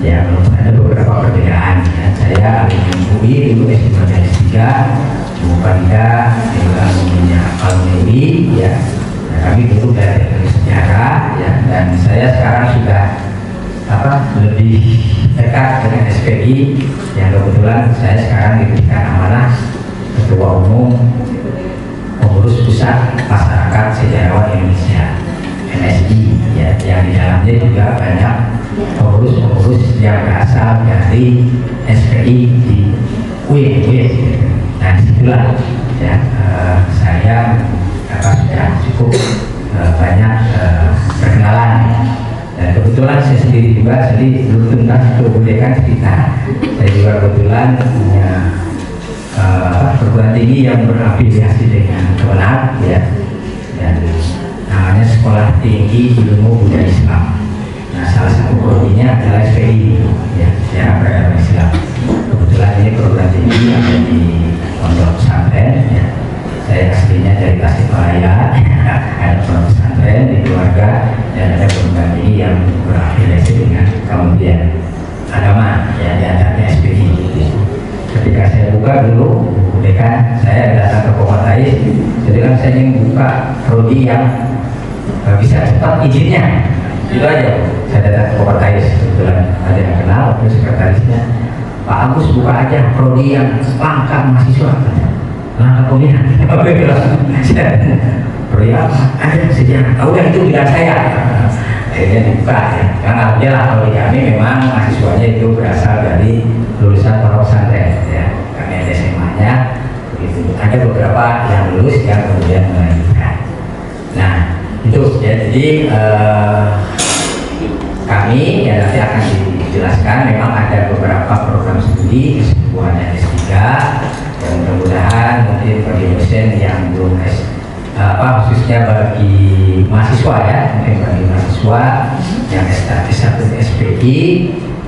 ya, ada beberapa perbedaan, ya. Saya alumni UI dulu S2 dan S3, Bu Farida juga alumni UI, ya. Nah, kami dulu dari sejarah, ya, dan saya sekarang sudah lebih dekat dengan SPI, yang kebetulan saya sekarang diberikan amanah Ketua Umum Pengurus Pusat Masyarakat Sejarawan Indonesia MSI, ya, yang di dalamnya juga banyak pengurus-pengurus yang berasal dari SPI di UIN. Nah, disitulah, ya, saya sudah cukup banyak perkenalan, Dan kebetulan saya sendiri juga, jadi belum tuntas kebudekaan kita. Saya juga kebetulan punya perguruan tinggi yang berafiliasi dengan Kemenag, ya, dan namanya Sekolah Tinggi Ilmu Budaya Islam. Nah, salah satu prodinya adalah SPI, ya, Sejarah Peradaban Islam. Kebetulan ini perguruan tinggi ada di Pondok Pesantren, ya. Saya aslinya dari Tasikmalaya, ada pondok pesantren di keluarga, dan ada perguruan tinggi yang berafiliasi dengan Kementerian Agama, ya, di antaranya SPI. Ketika saya buka dulu, kan saya datang ke Komatais, jadi kan saya ingin buka prodi yang bisa cepat izinnya, itu aja. Saya datang ke Komatais, kebetulan ada yang kenal, terus sekretarisnya, Pak Agus buka aja prodi yang langka mahasiswa, langka kuliah. Prodi apa? Ada sejarah. Tahu kan itu bidang saya. Akhirnya dibuka, ya. Karena alhamdulillah kalau di kami memang mahasiswanya itu berasal dari lulusan pondok pesantren, ya. Kami ada SMA-nya, begitu. Ada beberapa yang lulus yang kemudian melanjutkan. Nah, itu ya. Jadi kami ya nanti akan dijelaskan. Memang ada beberapa program studi, semuanya S3. Dan mudah-mudahan mungkin bagi dosen yang belum khususnya bagi mahasiswa, ya, mungkin bagi mahasiswa yang S1 SPI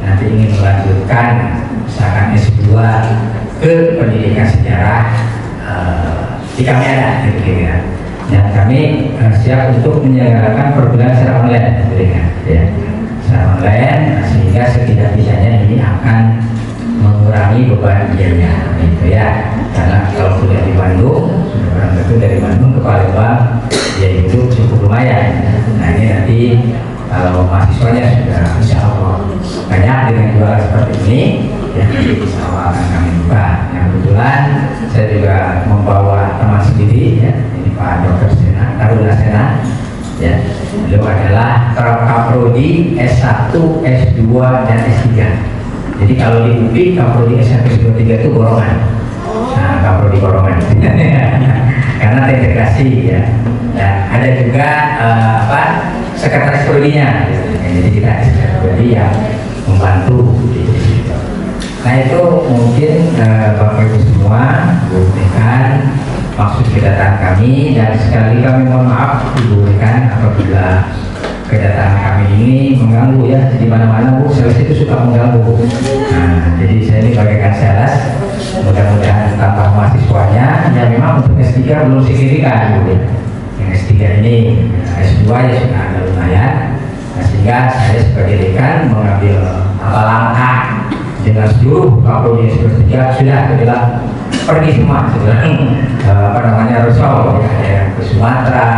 nanti ingin melanjutkan misalkan S2 ke pendidikan sejarah, di kami ada, kira-kira. Dan kami siap untuk menyelenggarakan perguruan secara online, ya, secara online, sehingga setidak-tidaknya ini akan mengurangi beban biaya, gitu ya. Karena kalau kuliah di Bandung, orang itu dari Bandung ke Palembang, ya itu cukup lumayan. Nah, ini nanti kalau mahasiswanya sudah insya Allah banyak dengan jualan seperti ini, ya insya Allah akan kami buka. Yang kebetulan saya juga membawa teman sendiri, ya, ini Pak Dr. Sena, Taruna Sena, ya, beliau adalah Kaprodi S1, S2 dan S3. Jadi kalau di UPI Kaprodi S1, S2, S3 itu golongan. Nah, Kaprodi golongan. Karena terintegrasi, ya. Dan ada juga sekretaris prodinya. Jadi kita ada sekretaris prodi yang membantu. Nah, itu mungkin Bapak Ibu semua bukan maksud kedatangan kami, dan sekali kami mohon maaf Ibu rekan apabila kedatangan kami ini mengganggu, ya. Di mana-mana Bu, sales itu suka mengganggu. Nah, jadi saya ini bagaikan sales. Mudah-mudahan tambah mahasiswanya, ya memang untuk S3 belum signifikan, Bu. Yang S3 ini, S2 ya sudah agak lumayan. Nah, sehingga saya sebagai dekan mengambil langkah dengan seluruh Kaprodi S3 sudah pergi semua, Rusol, ya. Ada yang ke Sumatera,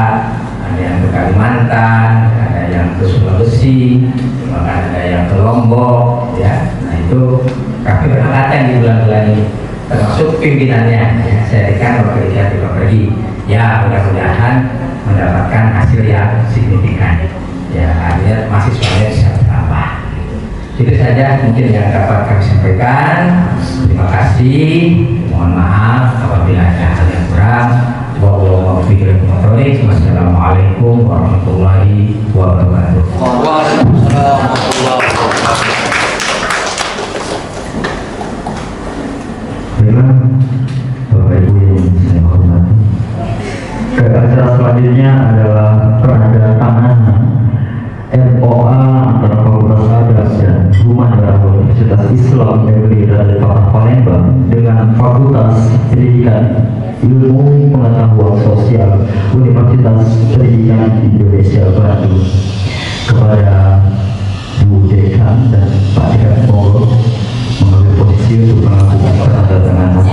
ada yang ke Kalimantan, ada yang ke Sulawesi, bahkan ada yang ke Lombok, ya. Nah, itu kami berangkatan di bulan-bulan ini, termasuk pimpinannya, ya. Saya rekan bekerja juga pergi, ya, mudah-mudahan mendapatkan hasil yang signifikan, ya, artinya mahasiswanya bisa bertambah. Itu saja mungkin yang dapat kami sampaikan. Terima kasih, mohon maaf apabila ada hal yang kurang. Wassalamualaikum warahmatullahi wabarakatuh. Waalaikumsalam warahmatullahi wabarakatuh. Baiklah, Bapak Ibu yang saya hormati, ke acara selanjutnya adalah penandatanganan MOA antara Fakultas Adab dan Rumah Darah Universitas Islam Negeri Radikal Palembang dengan Fakultas Pendidikan Ilmu Pengetahuan Sosial Universitas Pendidikan Indonesia Bandung. Kepada Bu Dekan dan Pak Dekan Monggo mengambil posisi untuk melakukan penandatanganan.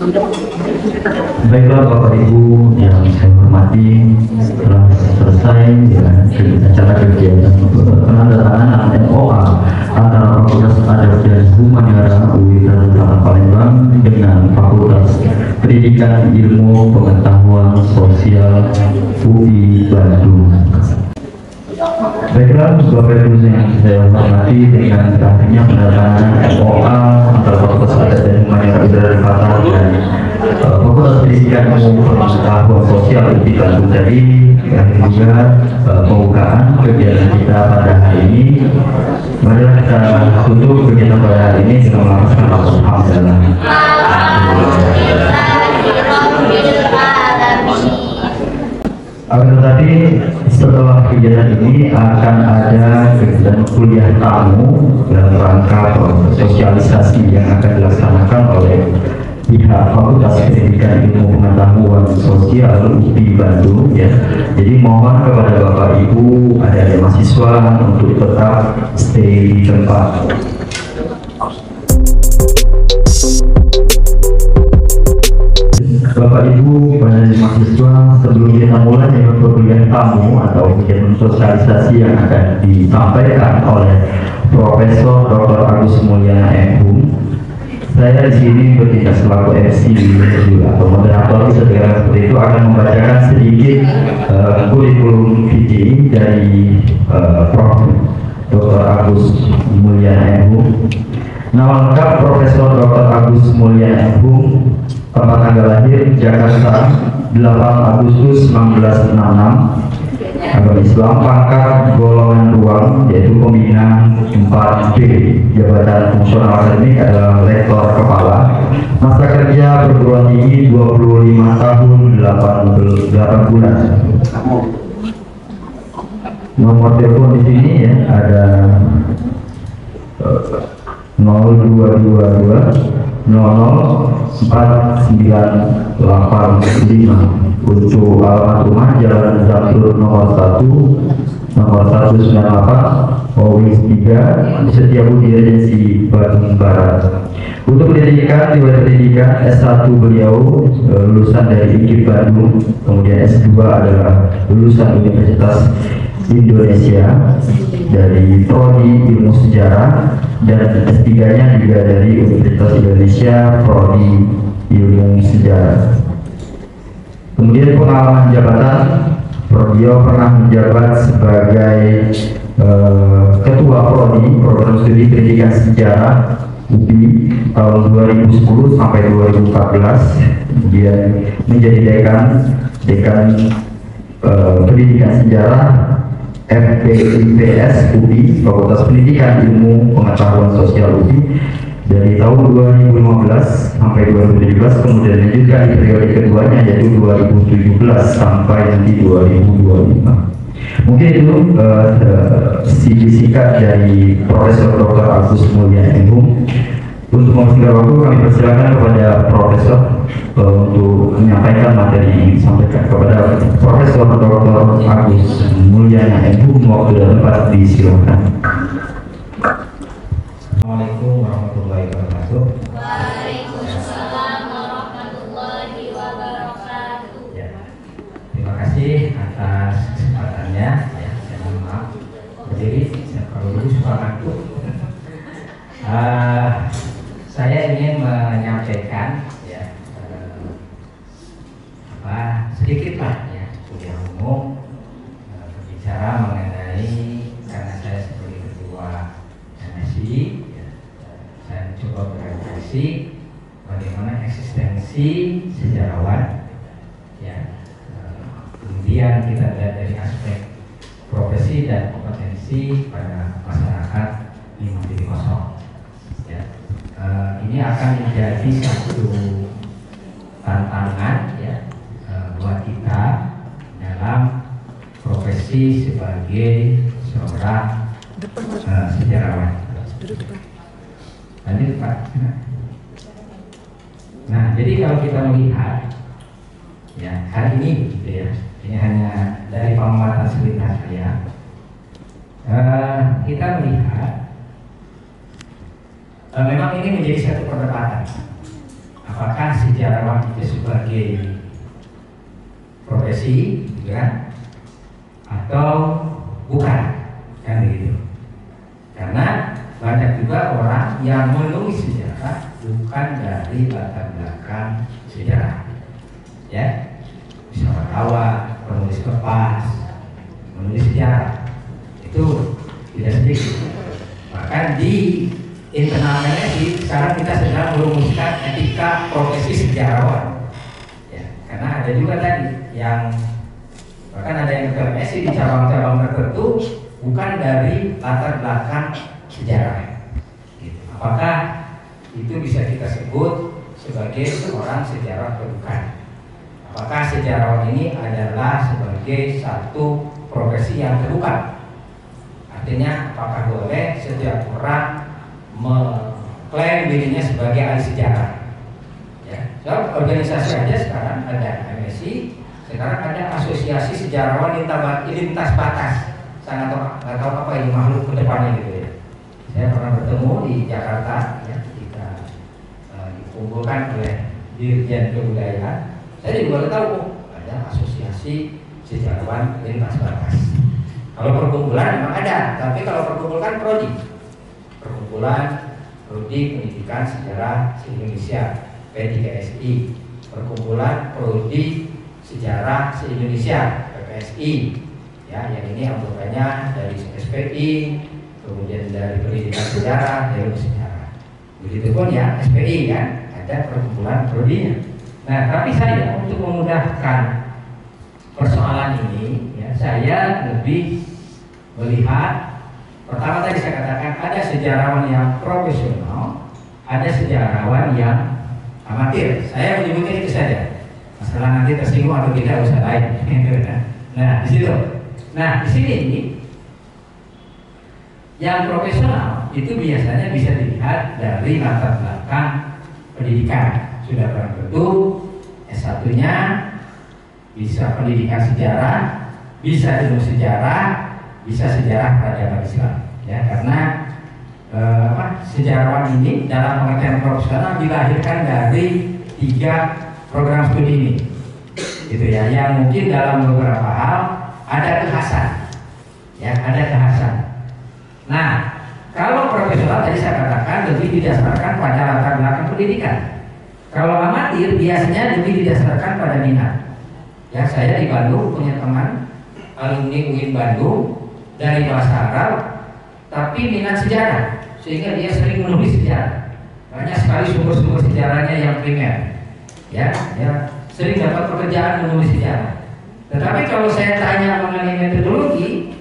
Baiklah Bapak Ibu yang saya hormati, telah selesai dengan acara kegiatan penandatanganan MOA antara Fakultas Adab dan Humaniora UI Darussalam Palembang dengan Fakultas Pendidikan Ilmu Pengetahuan Sosial UI Bandung. Baiklah Bapak Ibu yang saya hormati, dengan berakhirnya penandatanganan MOA antara Fakultas Adab dan Humaniora UI Darussalam dan Fakultas Pendidikan Ilmu Pengetahuan Sosial UI Bandung tadi, dan juga pembukaan kegiatan kita pada hari ini. Marilah kita tutup kegiatan pada hari ini dengan melaksanakan alhamdulillah. Akan tetapi setelah kegiatan ini akan ada kegiatan kuliah tamu dalam rangka sosialisasi yang akan dilaksanakan oleh pihak Fakultas Pendidikan Ilmu Pengetahuan Sosial UI Bandung ya. Jadi mohon kepada Bapak Ibu ada mahasiswa untuk tetap stay di tempat. Bapak Ibu pada mahasiswa, sebelum kita mulai dengan perkuliahan tamu atau kegiatan sosialisasi yang akan disampaikan oleh Profesor Dr. Agus Mulyana MHum, saya di sini bertindak selaku MC atau moderator seperti itu akan membacakan sedikit kurikulum vitae dari Prof. Dr. Agus Mulyana MHum. Nama lengkap Profesor Dr. Agus Mulyana MHum, tempat tanggal lahir Jakarta 8 Agustus 1966, agama Islam, pangkat golongan ruang yaitu pembina 4B, jabatan fungsional akademik adalah lektor kepala, masa kerja perguruan tinggi 25 tahun 8 bulan. Nomor telepon di sini ya ada 0222 004985 untuk alamat rumah Jalan Zamrud nomor 1 nomor 198 Owis 3 Setiabudi Regensi Bandung Barat. Untuk pendidikan, riwayat pendidikan S1 beliau lulusan dari IKIP Bandung, kemudian S2 adalah lulusan Universitas Indonesia dari Prodi Ilmu Sejarah, dan S3-nya juga dari Universitas Indonesia Prodi Ilmu Sejarah. Kemudian pengalaman jabatan, beliau pernah menjabat sebagai Ketua Prodi Program Studi Pendidikan Sejarah UPI tahun 2010 sampai 2014. Dia menjadi dekan Pendidikan Sejarah FPIPS UPI, Fakultas Pendidikan Ilmu Pengetahuan Sosial UPI dari tahun 2015 sampai 2017, kemudian dilanjutkan di periode keduanya yaitu 2017 sampai nanti 2025. Mungkin itu singkat dari Profesor Dr. Agus Mulyana MHum. Untuk mempersingkat waktu, kami persilakan kepada Profesor untuk menyampaikan materi yang disampaikan. Kepada Profesor Dr. Agus Mulyana MHum, waktu dan tempat disilakan. Assalamualaikum warahmatullahi wabarakatuh. Waalaikumsalam warahmatullahi wabarakatuh. Ya, terima kasih atas kesempatannya. Ya, saya mohon maaf berdiri, saya perlu dulu suka ngantuk. Saya ingin menyampaikan ya sedikit lah ya kuliah umum, berbicara mengenai, karena saya sebagai ketua MSI ya, saya mencoba berefleksi bagaimana eksistensi sejarawan ya, kemudian kita lihat dari aspek profesi dan kompetensi pada masyarakat 5.0 ya. Ini akan menjadi satu tantangan ya buat kita dalam profesi sebagai seorang sejarawan. Lanjut Pak. Nah, jadi kalau kita melihat ya hari ini gitu ya, ini hanya dari pengamatan selintas saya, kita melihat memang ini menjadi satu perdebatan apakah sejarawan itu sebagai profesi, kan? Atau bukan, kan begitu? Karena banyak juga orang yang menulis sejarah bukan dari latar belakang sejarah, ya, wisatawan, penulis kertas, menulis sejarah itu tidak sedikit. Bahkan di internal MSI sekarang kita sedang merumuskan etika profesi sejarawan, ya, karena ada juga tadi yang bahkan ada yang ke MSI di cabang-cabang tertentu bukan dari latar belakang sejarah. Gitu. Apakah itu bisa kita sebut sebagai seorang sejarawan atau bukan? Apakah sejarawan ini adalah sebagai satu profesi yang terbuka? Artinya apakah boleh setiap orang mengklaim dirinya sebagai ahli sejarah? Ya, so, organisasi aja sekarang ada MSI, sekarang ada Asosiasi Sejarawan Lintas Batas. Saya nggak tahu apa ini makhluk kedepannya gitu ya. Saya pernah bertemu di Jakarta, ya, kita dikumpulkan oleh Dirjen Kebudayaan. Saya juga tahu ada Asosiasi Sejarawan Lintas Batas. Kalau perkumpulan memang ada, tapi kalau perkumpulan prodi, perkumpulan prodi Pendidikan Sejarah se-Indonesia P3SI, perkumpulan prodi Sejarah se-Indonesia PPSI, ya, yang ini anggotanya dari SPI, kemudian dari Pendidikan Sejarah, dari Sejarah. Begitupun ya SPI kan, ada perkumpulan prodinya. Nah, tapi saya untuk memudahkan persoalan ini, ya, saya lebih melihat pertama tadi saya katakan ada sejarawan yang profesional, ada sejarawan yang amatir. Saya menyebutnya itu saja. Masalah nanti tersinggung atau tidak usah lain. Nah, di situ. Nah, di sini ini yang profesional itu biasanya bisa dilihat dari latar belakang pendidikan. Sudah barang tentu S1-nya bisa pendidikan sejarah, bisa ilmu sejarah, bisa sejarah peradaban Islam. Ya, karena sejarawan ini dalam pengertian profesional dilahirkan dari 3 program studi ini, gitu ya. Yang mungkin dalam beberapa hal ada kekhasan, ya, ada kekhasan. Nah, kalau profesional tadi saya katakan lebih didasarkan pada latar belakang pendidikan. Kalau amatir biasanya lebih didasarkan pada minat. Ya, saya di Bandung punya teman alumni UIN Bandung dari bahasa Arab, tapi minat sejarah, sehingga dia sering menulis sejarah. Banyak sekali sumber-sumber sejarahnya yang primer. Ya, sering dapat pekerjaan menulis sejarah. Tetapi kalau saya tanya mengenai metodologi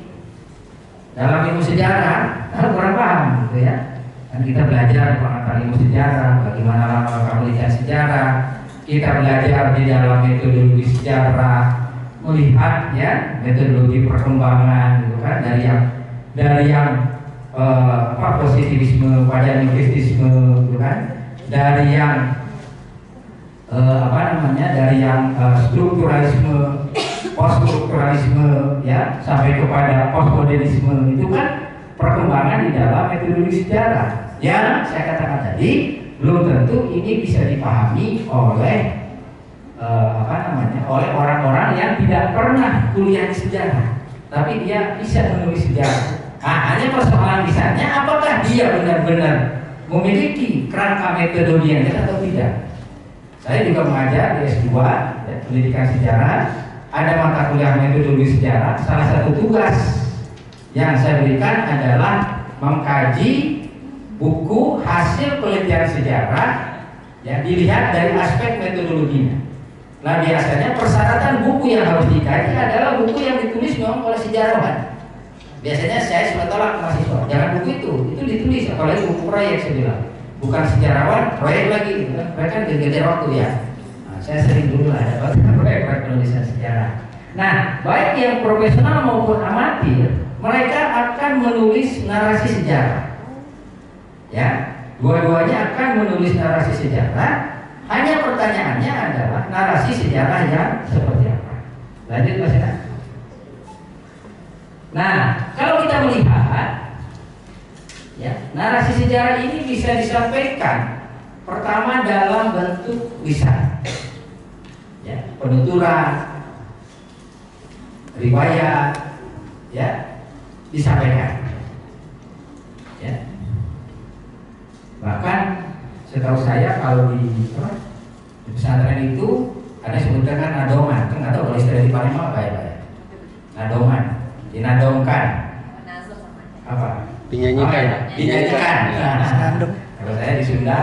dalam ilmu sejarah, kurang paham, gitu ya. Dan kita belajar mengenai ilmu sejarah, bagaimana langkah penelitian sejarah, kita belajar di dalam metodologi sejarah, melihat ya metodologi perkembangan, gitu kan, dari yang positivisme pada kritisisme, gitu kan, dari yang dari yang strukturalisme, poststrukturalisme, ya, sampai kepada postmodernisme, itu kan perkembangan di dalam metodologi sejarah. Yang saya katakan tadi belum tentu ini bisa dipahami oleh oleh orang-orang yang tidak pernah kuliah sejarah, tapi dia bisa menulis sejarah. Nah, hanya persoalan misalnya apakah dia benar-benar memiliki kerangka metodologi yang atau tidak. Saya juga mengajar di S2, ya, pendidikan sejarah, ada mata kuliah metodologi sejarah. Salah satu tugas yang saya berikan adalah mengkaji buku hasil penelitian sejarah, ya, dilihat dari aspek metodologinya. Nah, biasanya persyaratan buku yang harus dikaji adalah buku yang ditulis memang oleh sejarawan. Biasanya saya sudah tolak mahasiswa, jangan buku itu ditulis, apalagi buku proyek, saya bilang. Bukan sejarawan, proyek lagi, gitu kan? Mereka kan geger waktu ya. Nah, saya sering dulu lah ada proyek penulisan sejarah. Nah, baik yang profesional maupun amatir, mereka akan menulis narasi sejarah. Ya, dua-duanya akan menulis narasi sejarah. Hanya pertanyaannya adalah narasi sejarah yang seperti apa. Lanjut, Mas Ina. Nah, kalau kita melihat, ya, narasi sejarah ini bisa disampaikan Pertama dalam bentuk lisan, ya, penuturan, riwayat, ya, disampaikan. Ya. Bahkan setahu saya kalau di pesantren itu ada sebutan kan nadoman, kan nggak tahu kalau istilah di Palembang apa ya, nadoman, dinadomkan, apa? Dinyanyikan. Dinyanyikan. Nah, kalau saya di Sunda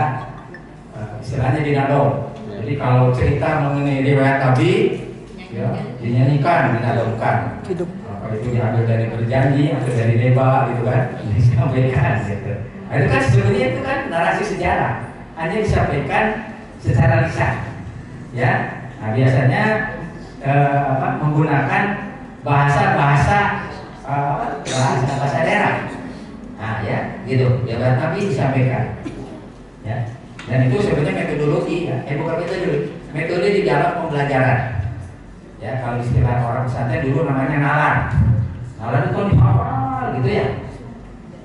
istilahnya dinadom. Jadi kalau cerita mengenai riwayat Nabi, ya, dinyanyikan, dinadomkan. Kalau itu diambil dari berjanji atau dari deba gitu kan, disampaikan gitu. Nah, itu kan sebenarnya itu kan narasi sejarah, hanya disampaikan secara lisan, ya. Nah, biasanya menggunakan bahasa daerah. Nah, ya, gitu. Riwayat Nabi disampaikan, ya. Dan itu sebenarnya metodologi, ya. Bukan metode di dalam pembelajaran. Ya, kalau istilah orang pesantren dulu namanya nalar. Nalar itu dihafal gitu ya.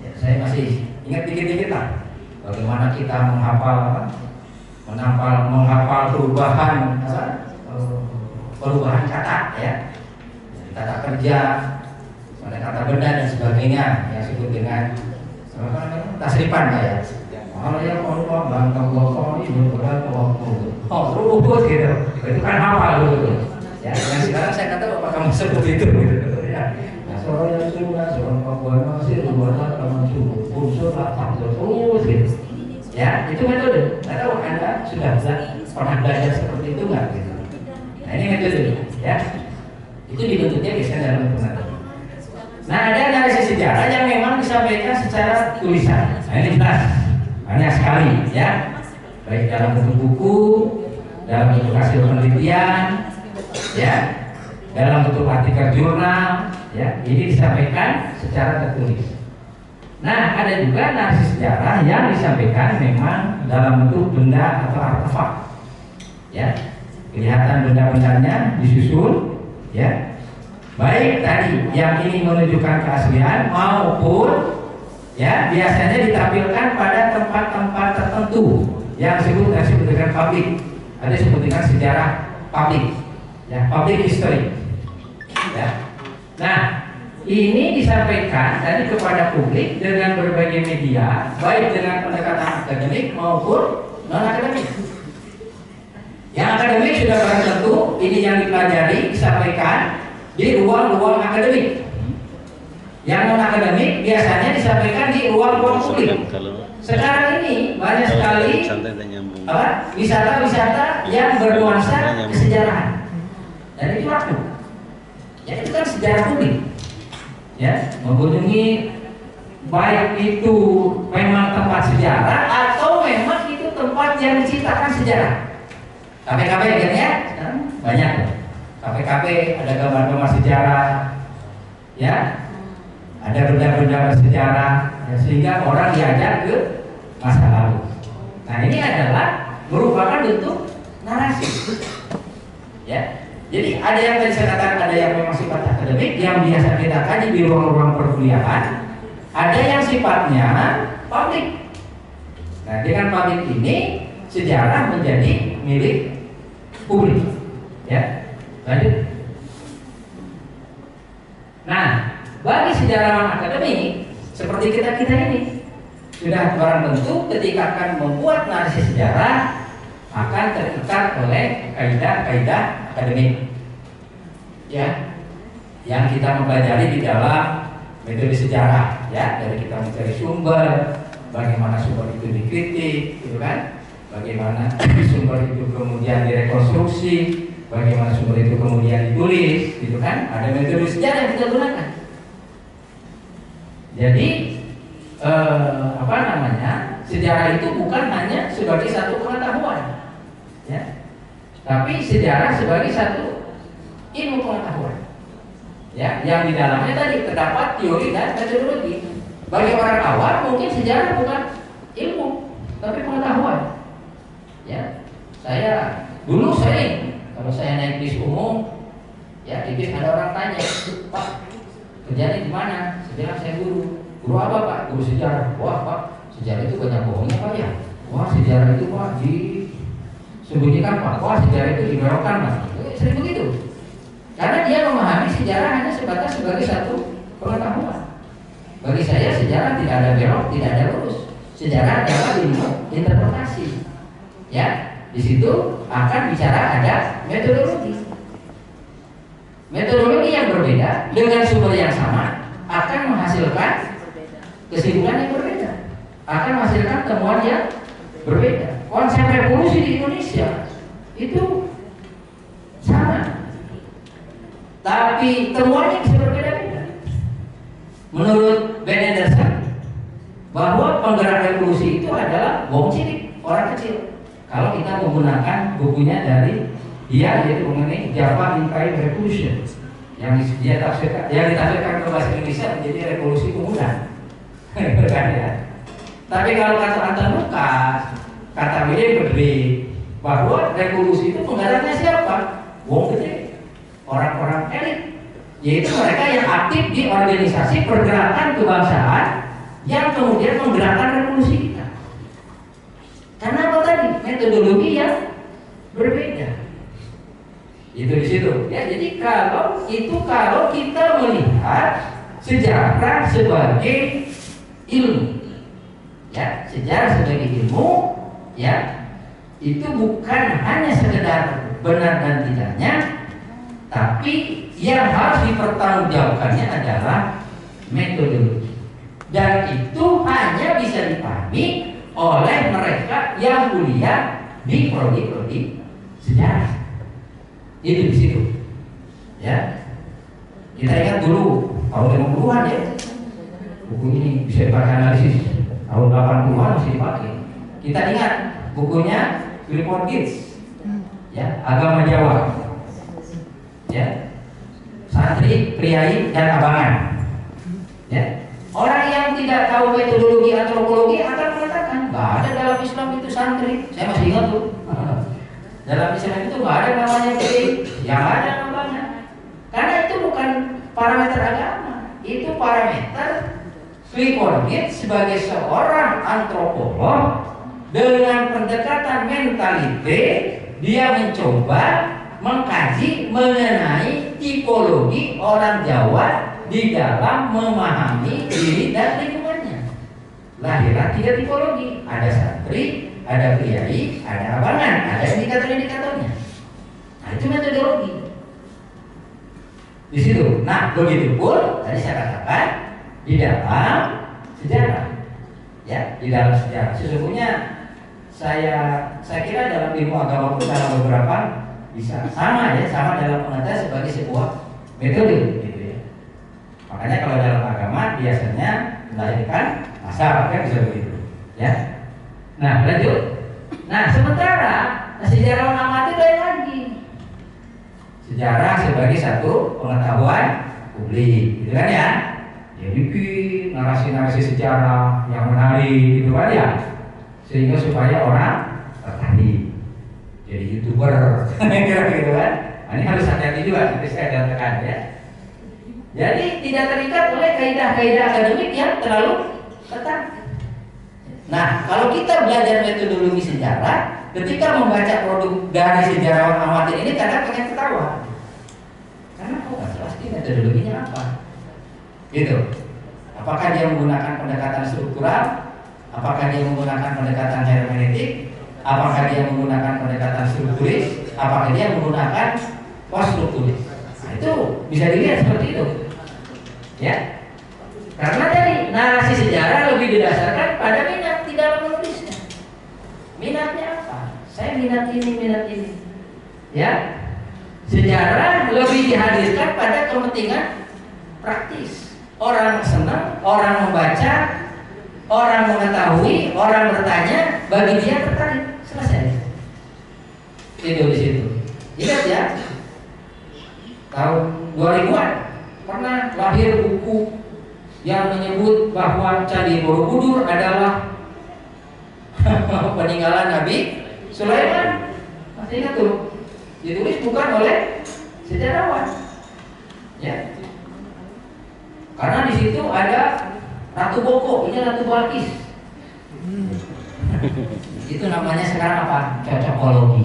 Ya, saya masih ingat dikit-dikit lah. Bagaimana kita menghafal perubahan kata, ya. Kata kerja, ada kata benda dan sebagainya yang disebut dengan tasrifan ya. Kalau yang mau bangkang bokong ini berat terus gitu. Itu kan hafal gitu. Ya, yang sekarang saya kata bapak kamu seperti itu gitu ya. Nah, seorang yang sudah seorang Papua masih luar kamu unsur apa terus gitu. Ya, itu metode. Nggak tahu Anda sudah pernah belajar seperti itu nggak gitu. Nah, ini metode ya. Itu dibentuknya biasanya dalam bentuk metode. Nah, ada narasi sejarah yang memang disampaikan secara tulisan. Nah, ini jelas banyak sekali ya, baik dalam bentuk buku, dalam bentuk hasil penelitian, ya, dalam bentuk artikel jurnal, ya, ini disampaikan secara tertulis. Nah, ada juga narasi sejarah yang disampaikan memang dalam bentuk benda atau artefak, ya, kelihatan benda-bendanya disusun, ya, baik tadi yang ini menunjukkan keaslian maupun, ya, biasanya ditampilkan pada tempat-tempat tertentu yang disebut dengan publik. Ada disebut dengan sejarah publik, ya, public history, ya. Nah, ini disampaikan tadi kepada publik dengan berbagai media, baik dengan pendekatan akademik maupun non akademik. Yang akademik sudah barang tentu ini yang dipelajari disampaikan di ruang-ruang akademik. Yang non akademik biasanya disampaikan di ruang-ruang publik. Sekarang ini banyak sekali wisata-wisata yang bernuansa kesejarahan, dan itu laku. Ya, itu kan sejarah publik. Ya, mengunjungi baik itu memang tempat sejarah atau memang itu tempat yang menciptakan sejarah. KPKP kan ya, banyak. KPKP ada gambar-gambar sejarah, ya. Ada benda-benda bersejarah, ya, sehingga orang diajak ke masa lalu. Nah, ini adalah merupakan bentuk narasi, ya. Jadi ada yang tadi saya katakan, ada yang memang sifat akademik yang biasa kita kaji di ruang-ruang perkuliahan, ada yang sifatnya publik. Nah, dengan publik ini sejarah menjadi milik publik, ya. Lanjut. Nah, bagi sejarawan akademik seperti kita ini sudah barang tentu ketika akan membuat narasi sejarah akan terikat oleh kaidah-kaidah akademik, ya, yang kita mempelajari di dalam metode sejarah, ya, dari kita mencari sumber, bagaimana sumber itu dikritik, gitu kan, bagaimana sumber itu kemudian direkonstruksi, bagaimana sumber itu kemudian ditulis, gitu kan, ada metode sejarah yang kita gunakan. Jadi sejarah itu bukan hanya sebagai satu pengetahuan, ya, tapi sejarah sebagai satu ilmu pengetahuan, ya, yang di dalamnya tadi terdapat teori dan metodologi. Bagi orang awam mungkin sejarah bukan ilmu, tapi pengetahuan, ya. Saya dulu sering kalau saya naik bis umum, ya, di bis ada orang tanya, Pak, kerjanya di mana? Saya bilang saya guru. Guru apa Pak? Guru sejarah. Wah Pak, sejarah itu banyak bohongnya Pak ya. Wah sejarah itu Pak disembunyikan Pak, wah sejarah itu dibelokkan Mas. Sering begitu. Karena dia memahami sejarah hanya sebatas sebagai satu pengetahuan. Bagi saya sejarah tidak ada belok, tidak ada lurus. Sejarah adalah ilmu interpretasi. Ya, di situ akan bicara ada metodologi. Metodologi yang berbeda dengan sumber yang sama akan menghasilkan kesimpulan yang berbeda, akan menghasilkan temuan yang berbeda. Konsep revolusi di Indonesia itu sama, tapi temuannya bisa berbeda-beda. Menurut Ben Anderson, bahwa penggerak revolusi itu adalah bom cilik, orang kecil. Kalau kita menggunakan bukunya dari dia, yaitu mengenai Java Inkai Revolution, yang dia tafsirkan, yang ditafsirkan ke bahasa Indonesia menjadi revolusi pemuda. Kan ya? Tapi kalau kata Anton Lukas, kata William Bedrich, bahwa revolusi itu penggeraknya siapa? Wong gede, orang-orang elit, yaitu mereka yang aktif di organisasi pergerakan kebangsaan yang kemudian menggerakkan revolusi kita. Karena apa tadi? Metodologi yang berbeda. Itu di situ. Ya, jadi kalau kita melihat sejarah sebagai ilmu, ya, sejarah sebagai ilmu, ya, itu bukan hanya sekedar benar dan tidaknya, tapi yang harus dipertanggungjawabkannya adalah metodologi. Dan itu hanya bisa dipahami oleh mereka yang kuliah di prodi-prodi sejarah. Itu di situ. Ya. Kita ingat dulu tahun 50-an ya. Buku ini bisa dipakai analisis. Tahun 80-an masih dipakai. Kita ingat bukunya Clifford Geertz. Ya, Agama Jawa. Ya. Santri, priai, dan abangan. Ya. Orang yang tidak tahu metodologi antropologi akan mengatakan nggak ada dalam Islam itu santri. Saya masih ingat tuh. Dalam Islam itu nggak ada namanya priai, yang ada namanya. Karena itu bukan parameter agama, itu parameter Clifford Geertz sebagai seorang antropolog dengan pendekatan mentalite, dia mencoba mengkaji mengenai tipologi orang Jawa di dalam memahami diri dan lingkungannya. Lahirlah 3 tipologi, ada santri, ada priai, ada abangan, ada indikator-indikatornya. Nah, itu metodologi. Di situ. Nah, begitu pun tadi saya katakan di dalam sejarah. Ya, di dalam sejarah. Sesungguhnya saya kira dalam ilmu agama pun dalam beberapa bisa sama ya, sama dalam pengertian sebagai sebuah metode. Makanya kalau dalam agama biasanya melahirkan asal, kan bisa begitu, ya. Nah, lanjut. Nah, sementara sejarawan amati lain lagi. Sejarah sebagai satu pengetahuan publik, gitu kan ya? Ya bikin narasi-narasi sejarah yang menarik, gitu kan ya? Sehingga supaya orang tertarik jadi YouTuber, kira gitu kan? Nah, ini harus hati-hati juga, nanti saya akan tekan ya. Jadi tidak terikat oleh kaidah-kaidah akademik yang terlalu ketat. Nah, kalau kita belajar metodologi sejarah, ketika membaca produk dari sejarawan amatir ini kadang pengen ketawa. Karena kok nggak jelas ini metodologinya apa? Gitu. Apakah dia menggunakan pendekatan struktural? Apakah dia menggunakan pendekatan hermeneutik? Apakah dia menggunakan pendekatan strukturis? Apakah dia menggunakan post-strukturis? Nah, itu bisa dilihat seperti itu. Ya, karena dari narasi sejarah lebih didasarkan pada minat di dalam menulisnya. Minatnya apa? Saya minat ini. Ya, sejarah lebih dihadirkan pada kepentingan praktis. Orang senang, orang membaca, orang mengetahui, orang bertanya, bagi dia tertarik. Selesai. Itu di situ. Ingat ya, tahun 2000-an pernah lahir buku yang menyebut bahwa Candi Borobudur adalah peninggalan Nabi Sulaiman. Masih ingat tuh? Ditulis bukan oleh sejarawan, ya. Karena di situ ada Ratu Boko, ini Ratu Balkis. Itu namanya sekarang apa? Cocokologi.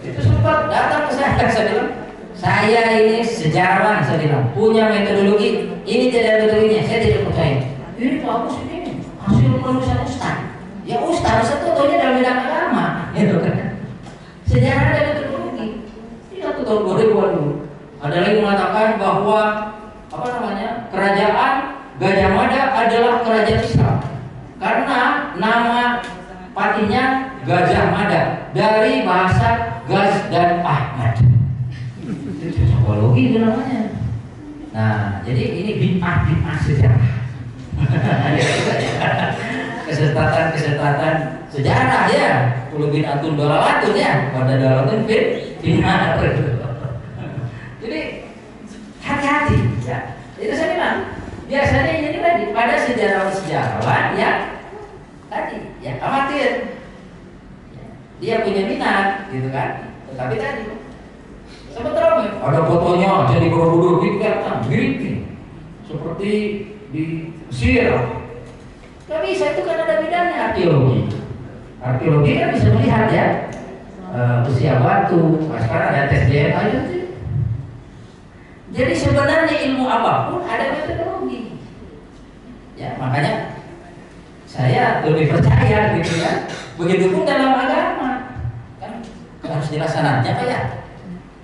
Itu sempat datang ke saya bilang, saya ini sejarawan, saya bilang, punya metodologi, ini tidak ada metodologinya, saya tidak percaya. Ini bagus ini, hasil penulisan Ustaz. Ya Ustaz itu tahunya dalam bidang agama, gitu kan? Sejarah ada metodologi. Ini satu tahun 2000-an dulu. Ada lagi mengatakan bahwa apa namanya, kerajaan Gajah Mada adalah kerajaan Islam karena nama patinya Gajah Mada dari bahasa Gaz dan Ahmad. Itu psikologi itu namanya. Nah, jadi ini bid'ah sejarah. Kesesatan sejarah ya. Kalau bid'atun dalalatun ya, pada dalalatun bid'ah. Jadi hati-hati ya. Itu saya bilang, biasanya ini tadi pada sejarawan yang tadi ya amatir. Dia punya minat gitu kan. Tetapi tadi sempat ramai, ada fotonya jadi Borobudur gitu kan, gini seperti di Mesir. Gak bisa, itu kan ada bidangnya arkeologi. Arkeologi kan bisa melihat ya usia batu. Sekarang ada tes DNA itu. Jadi sebenarnya ilmu apapun ada metodologi. Ya makanya saya lebih percaya gitu ya. Begitupun dalam agama kan harus jelas sanadnya Pak ya.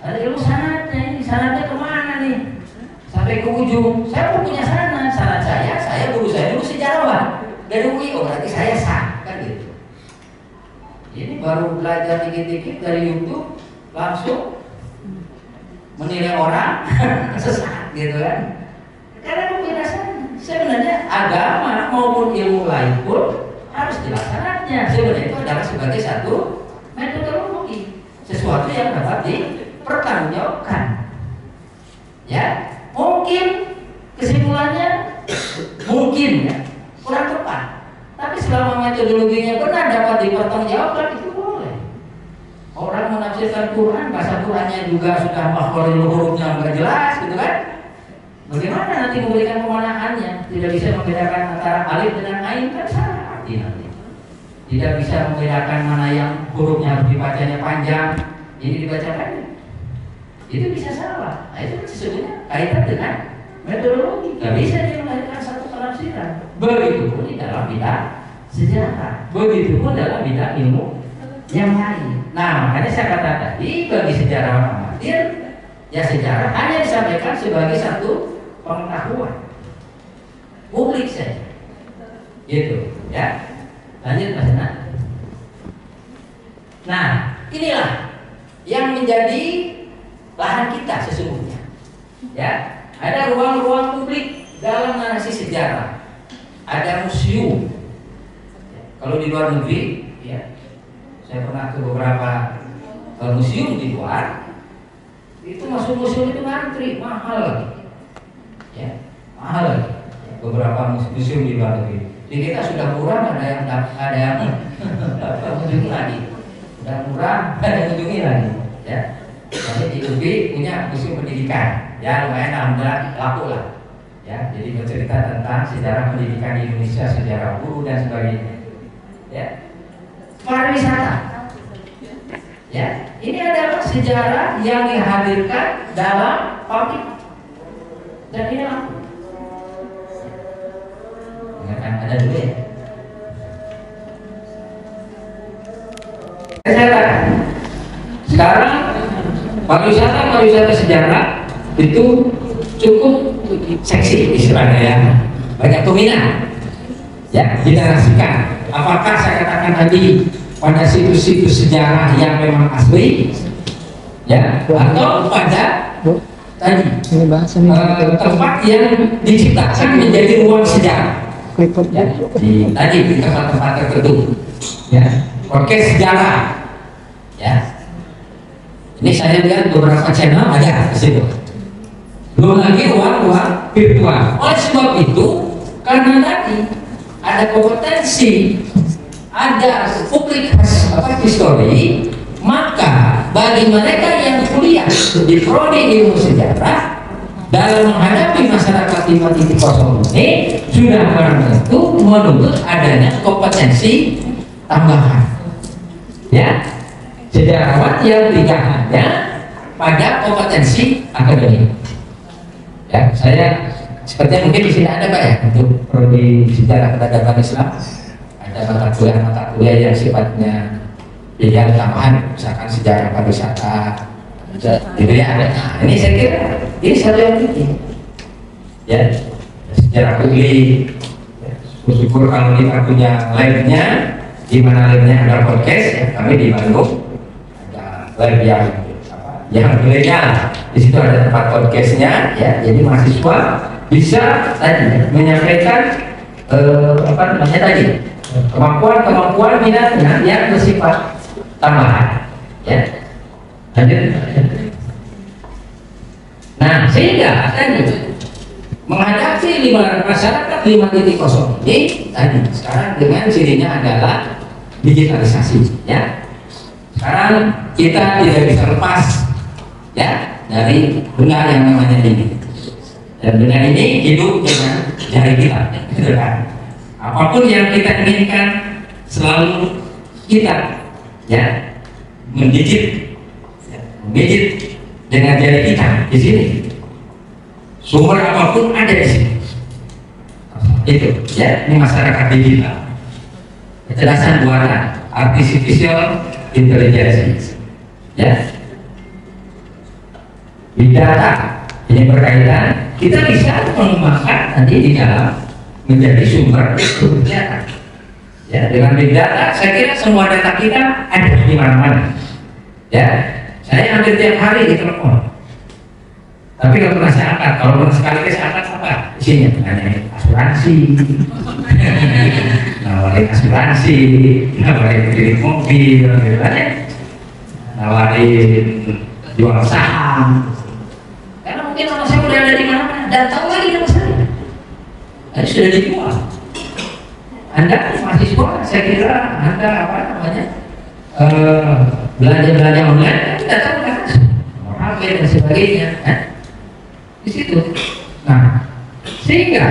Ada ilmu sanadnya, ini sanadnya kemana nih? Sampai ke ujung. Saya pun punya sanad saya guru saya dulu sejarawan dari UI, oh berarti saya sah kan gitu. Ini baru belajar dikit-dikit dari YouTube langsung menilai orang sesat gitu kan. Karena penjelasan sebenarnya agama maupun ilmu lain pun harus dilaksanakannya. Sebenarnya itu adalah sebagai satu metodologi, sesuatu yang dapat dipertanggungjawabkan. Ya, mungkin kesimpulannya mungkin ya kurang tepat, tapi selama metodologinya benar dapat dipertanggungjawabkan itu boleh. Orang menafsirkan Quran, bahasa Qurannya juga sudah makhluk hurufnya nggak jelas gitu kan. Bagaimana nanti memberikan pemanahannya? Tidak bisa membedakan antara alif dengan ain, kan salah arti nanti. Tidak bisa membedakan mana yang hurufnya harus dibacanya panjang, ini dibacakannya. Itu bisa salah. Nah, itu sesungguhnya kaitan dengan metodologi. Gak bisa dia melahirkan satu penafsiran. Begitupun di dalam bidang sejarah. Begitupun dalam bidang ilmu yang lain. Nah, makanya saya katakan tadi bagi sejarawan amatir, ya sejarah hanya disampaikan sebagai satu pengetahuan publik saja, gitu ya. Lanjut Mas Nana. Nah, inilah yang menjadi lahan kita sesungguhnya. Ya, ada ruang-ruang publik dalam narasi sejarah. Ada museum. Kalau di luar negeri, ya, saya pernah ke beberapa museum di luar. Itu masuk museum itu ngantri, mahal lagi. Ya, mahal lagi. Beberapa museum di luar negeri. Di kita sudah murah, ada yang mengunjungi lagi. Sudah murah, ada yang mengunjungi lagi. Ya. Jadi di UB punya museum pendidikan. Ya, lumayan alhamdulillah laku lah. Ya, jadi bercerita tentang sejarah pendidikan di Indonesia, sejarah guru dan sebagainya. Ya. Pariwisata. Ya, ini adalah sejarah yang dihadirkan dalam pabrik. Dan ini laku. Ada dulu ya. Saya katakan sekarang pariwisata sejarah itu cukup seksi istilahnya ya, banyak peminat ya dinarasikan. Apakah saya katakan tadi pada situs-situs sejarah yang memang asli ya, atau pada tadi tempat yang diciptakan menjadi ruang sejarah. Ya, tadi di tempat-tempat tertentu ya, podcast sejarah ya. Ini saya lihat beberapa channel ada di situ. Belum lagi ruang-ruang virtual. Oleh sebab itu, karena tadi ada kompetensi, ada publik history, maka bagi mereka yang kuliah di prodi ilmu sejarah dalam menghadapi masyarakat 5.0 ini sudah barang tentu menuntut adanya kompetensi tambahan. Ya, sejarawan yang tidak hanya pada kompetensi akademik. Ya, saya sepertinya mungkin di sini ada Pak ya untuk prodi sejarah peradaban Islam, ada mata kuliah yang sifatnya bidang tambahan, misalkan sejarah pariwisata, gitu ya ada. Nah, ini saya kira ini satu yang penting. Ya, sejarah publik. Syukur kalau kita punya labnya, di mana labnya ada podcast, ya, kami di Bandung ada lab yang ilegal. Di situ ada tempat podcastnya, ya. Jadi mahasiswa bisa tadi menyampaikan kemampuan minatnya yang bersifat tambahan, ya. Lanjut. Nah, sehingga tadi menghadapi masyarakat 5.0 ini tadi sekarang dengan cirinya adalah digitalisasi, ya. Sekarang kita tidak bisa lepas, ya, dari benda yang namanya ini, dan benda ini hidup dengan jari kita, gitu kan. Apapun yang kita inginkan selalu kita, ya, menggigit dengan jari kita di sini. Sumber apapun ada di sini. Itu, ya, ini masyarakat digital. Kecerdasan buatan, artificial intelligence, ya. Big data ini berkaitan, kita bisa mengembangkan nanti di dalam menjadi sumber data. Ya, dengan big data, saya kira semua data kita ada di mana-mana. Ya, saya hampir tiap hari di telepon. Tapi kalau pernah saya angkat, kalau pernah sekali saya angkat apa? Isinya mengenai asuransi, nawarin asuransi, nawarin beli mobil, nawarin jual saham. Karena mungkin nama saya udah ada di mana-mana dan tahu lagi nama saya. Tadi sudah dijual. Anda mahasiswa, saya kira Anda belanja online, tidak tahu kan? HP dan sebagainya. Di situ. Nah, sehingga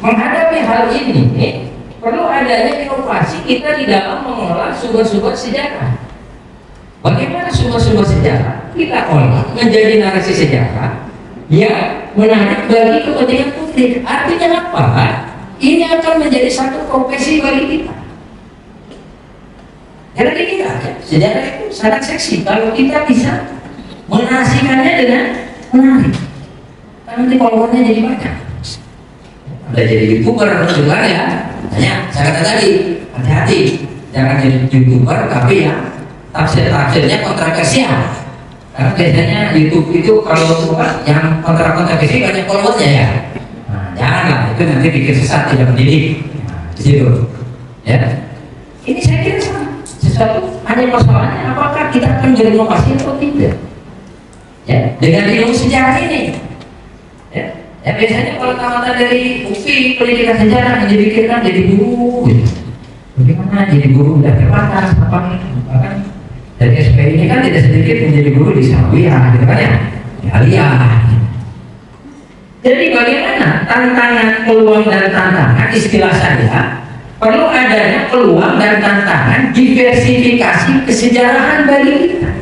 menghadapi hal ini perlu adanya inovasi kita di dalam mengelola sumber-sumber sejarah. Bagaimana sumber-sumber sejarah kita olah menjadi narasi sejarah yang menarik bagi kepentingan publik. Artinya apa? Ini akan menjadi satu profesi bagi kita. Karena kita, sejarah itu sangat seksi kalau kita bisa menarasikannya dengan menarik. Nanti followernya jadi banyak. Ada jadi YouTuber juga ya. Hanya saya kata tadi, hati-hati jangan jadi YouTuber tapi ya tafsirnya kontroversial. Karena biasanya YouTube itu kalau yang kontroversi banyak followernya ya. Nah, janganlah, itu nanti bikin sesat, tidak mendidik. Di situ, ya. Ini saya kira sesuatu hanya persoalannya apakah kita akan berinovasi atau tidak. Ya, dengan ilmu sejarah ini. Ya, biasanya kalau tamatan dari UPI pendidikan sejarah yang dipikirkan jadi guru, gitu. Bagaimana jadi guru udah terbatas, apa nih? Bahkan dari SPI ini kan tidak sedikit menjadi guru di Sarawiyah, gitu kan ya? Di Aliyah. Jadi bagaimana tantangan, peluang dan tantangan, istilah saya perlu adanya peluang dan tantangan diversifikasi kesejarahan bagi kita.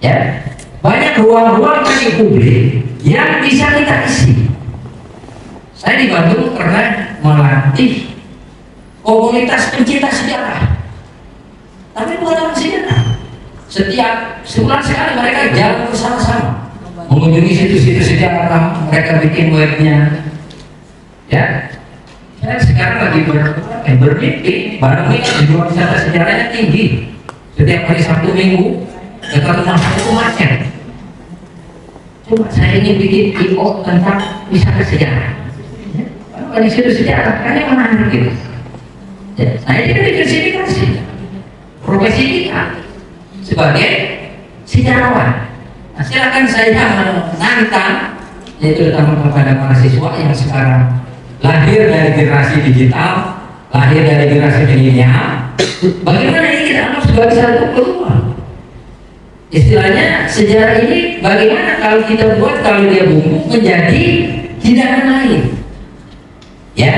Ya, banyak ruang-ruang bagi publik yang bisa kita isi. Saya di Bandung pernah melatih komunitas pencinta sejarah, tapi bukan orang sejarah. Setiap sebulan sekali mereka jalan bersama-sama mengunjungi situs-situs sejarah, mereka bikin webnya. Ya, saya sekarang lagi bermimpi Bandung ini jumlah wisata sejarahnya tinggi. Setiap hari Sabtu Minggu dekat rumah saya itu macet. Coba saya ingin bikin IO tentang wisata sejarah. Kalau di situ sejarah, kan yang menarik gitu. Ya, saya juga diversifikasi profesi kita sebagai sejarawan. Nah, silakan saya menantang, yaitu terutama kepada mahasiswa yang sekarang lahir dari generasi digital, lahir dari generasi milenial. Bagaimana ini kita anggap sebagai satu peluang? istilahnya sejarah ini bagaimana kalau kita buat, kalau dia bumbu menjadi hidangan lain. Ya,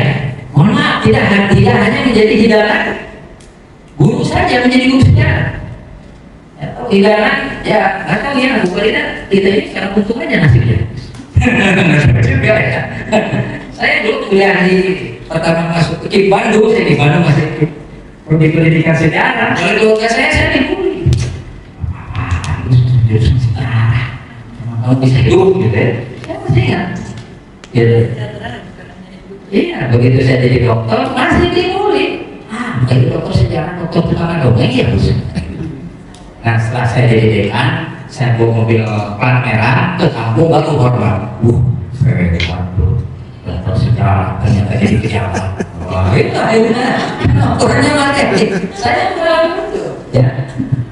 mohon maaf, tidak hanya menjadi hidangan guru saja, menjadi guru sejarah. Ya, hidangan, ya nggak tahu ya, bukan kita ini sekarang untung aja nasibnya. Juga ya. Saya dulu kuliah di pertama masuk ke Bandung, saya di Bandung masih prodi pendidikan sejarah. Kalau keluarga saya dibully. Kalau bisa hidup gitu ya, saya masih ingat. Gitu. Iya, begitu saya jadi dokter masih dibully. Jadi dokter sejarah, dokter tukang dongeng ya bos. Nah setelah saya jadi dekan, saya bawa mobil plat merah ke kampung Batu Korban. Saya di Bandung, dokter sejarah ternyata jadi pejabat. Wah itu akhirnya orangnya mati. Saya malah betul, ya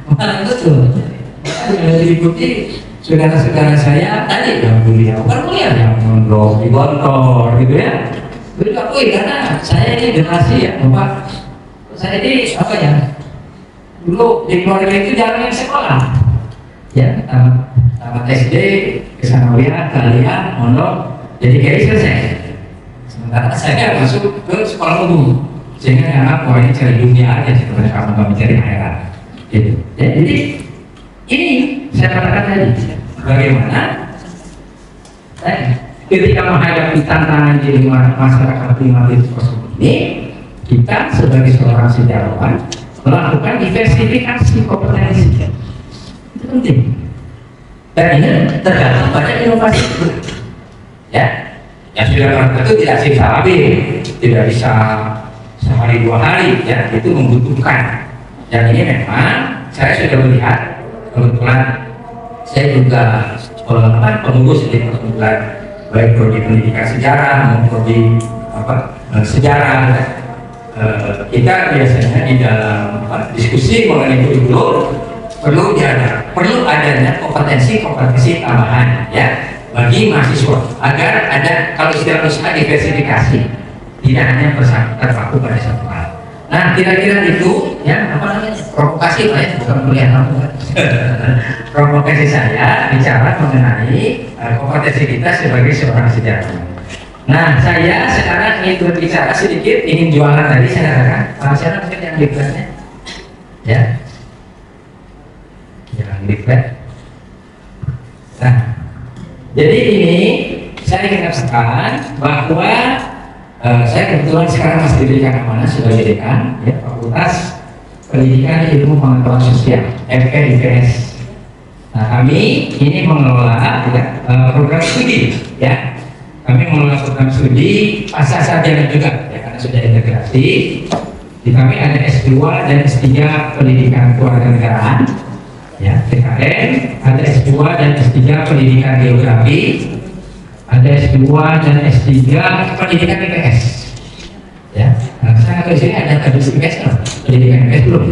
malah betul. Saya diikuti saudara-saudara saya tadi yang kuliah, bukan kuliah yang mondok di Gontor gitu ya. Beri akui karena saya ini generasi ya, Bapak. Saya ini apa ya? Dulu di keluarga itu jarang yang sekolah. Ya, tamat SD, kesanawiyah, kalian, mondok, jadi kayak selesai. Sementara saya masuk ke sekolah umum, sehingga anak pokoknya cari dunia aja sebenarnya, kamu kami cari akhirat. Gitu. Ya, jadi ini saya katakan tadi, bagaimana ketika menghadapi tantangan di masyarakat primitif tersebut ini, kita sebagai seorang sejarawan melakukan diversifikasi kompetensi. Itu penting. Dan ini tergantung pada inovasi itu. Ya, yang sudah tentu tidak simsalabim, tidak bisa sehari dua hari, ya itu membutuhkan. Dan ini memang saya sudah melihat, kebetulan saya juga pengurus di perkumpulan baik prodi pendidikan sejarah maupun di sejarah. Kita biasanya di dalam diskusi mengenai kurikulum perlu adanya kompetensi tambahan ya bagi mahasiswa agar ada, kalau istilah usaha, diversifikasi, tidak hanya terpaku pada satu hal. Nah kira-kira itu ya apa namanya provokasi lah ya, bukan kuliah kamu kan. Provokasi saya bicara mengenai kompetensi kita sebagai seorang sejarawan. Nah, saya sekarang ingin berbicara sedikit, ingin jualan tadi saya katakan. Siapa mungkin yang diklatnya? Ya, yang diklat. Nah, jadi ini saya ingin katakan bahwa saya kebetulan sekarang masih diberikan amanah sebagai dekan ya, Fakultas Pendidikan Ilmu Pengetahuan Sosial (FKIPS). Nah, kami ini mengelola program studi ya. Kami mengelola program studi pasca sarjana juga ya, karena sudah integrasi. Di kami ada S2 dan S3 Pendidikan Kewarganegaraan ya, PKN, ada S2 dan S3 Pendidikan Geografi, ada S2 dan S3 Pendidikan IPS ya. Nah, saya di sini ada kader IPS kan? Pendidikan IPS belum?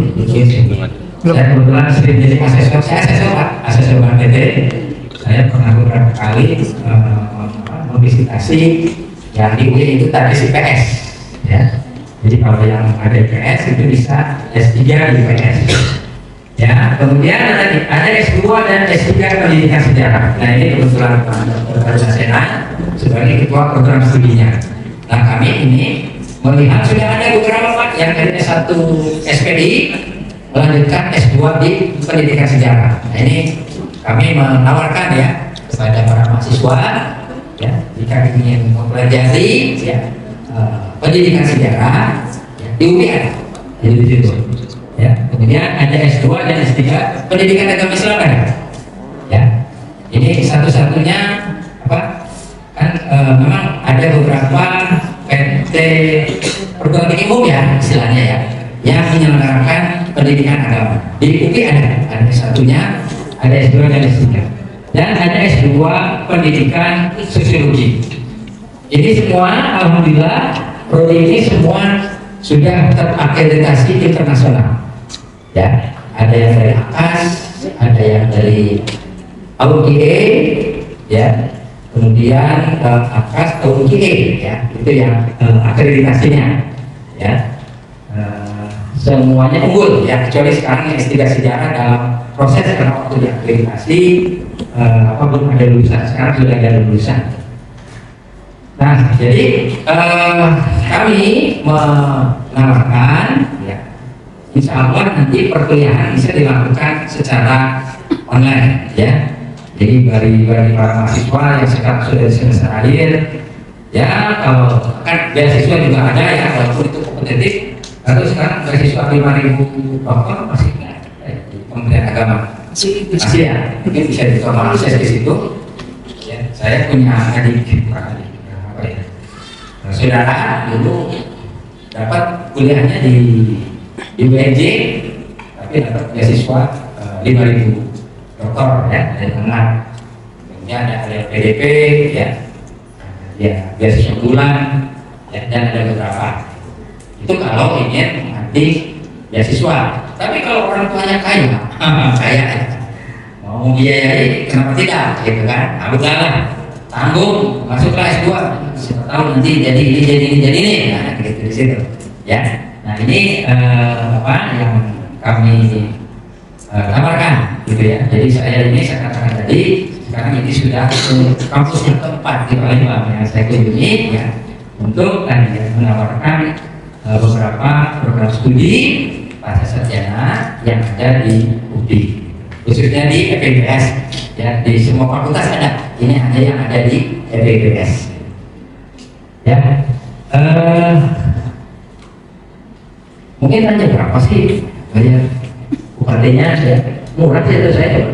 Saya kebetulan sering jadi asesor, saya asesor PT. Saya pernah beberapa kali visitasi yang di UI itu tadi IPS ya. Jadi kalau yang ada IPS itu bisa S3 di IPS ya. Kemudian ada S2 dan S3 Pendidikan Sejarah. Nah ini kebetulan Pak Sena sebagai ketua program studinya. Nah kami ini melihat sudah ada beberapa Pak yang dari S1 SPI melanjutkan S2 di Pendidikan Sejarah. Nah ini kami menawarkan ya kepada para mahasiswa ya, jika ingin mempelajari ya, pendidikan sejarah ya, di UI ada, jadi di situ ya. Kemudian ada S2 dan S3 pendidikan agama Islam ya. Ini satu-satunya apa kan memang ada beberapa PT perguruan tinggi umum ya istilahnya ya yang menyelenggarakan pendidikan agama. Di UI ada satunya, ada S2 dan S3. Dan ada S2 Pendidikan Sosiologi. Ini semua alhamdulillah prodi ini semua sudah terakreditasi internasional. Ya, ada yang dari AKAS, ada yang dari AUGE, ya, kemudian AKAS AUGE, ya, itu yang akreditasinya, ya. Semuanya unggul, ya, kecuali sekarang yang S3 sejarah dalam proses karena waktu diakreditasi belum ada lulusan, sekarang sudah ada lulusan. Nah, jadi kami menawarkan, ya, insya Allah nanti perkuliahan bisa dilakukan secara online, ya. Jadi bagi para mahasiswa yang sekarang sudah di semester akhir, ya kalau kan beasiswa juga ada ya, walaupun itu kompetitif. Lalu sekarang beasiswa 5.000 dokter masih nggak di Kementerian Agama. Masih ya, mungkin bisa dicoba akses di situ. Ya, saya punya adik, saudara dulu dapat kuliahnya di UNJ, tapi dapat beasiswa 5.000 dokter ya dari tengah. Kemudian ada PDP ya beasiswa bulan ya, dan ada beberapa. Itu kalau ingin mengambil beasiswa. Tapi kalau orang tuanya kaya mau membiayai, kenapa tidak, gitu kan? Alhamdulillah, tanggung, masuklah S2. Siapa tahu nanti jadi ini, nah, gitu di situ. Ya, nah ini yang kami tawarkan, gitu ya. Jadi saya katakan tadi, sekarang ini sudah kampus yang keempat di Palembang yang saya kunjungi, ya, untuk menawarkan beberapa program studi pada sarjana yang ada di UPI, khususnya di FEBS, ya, di semua fakultas ada. Ini ada yang ada di FEBS, ya. Mungkin tanya berapa sih bayar UKT-nya? Ya, murah sih itu saya.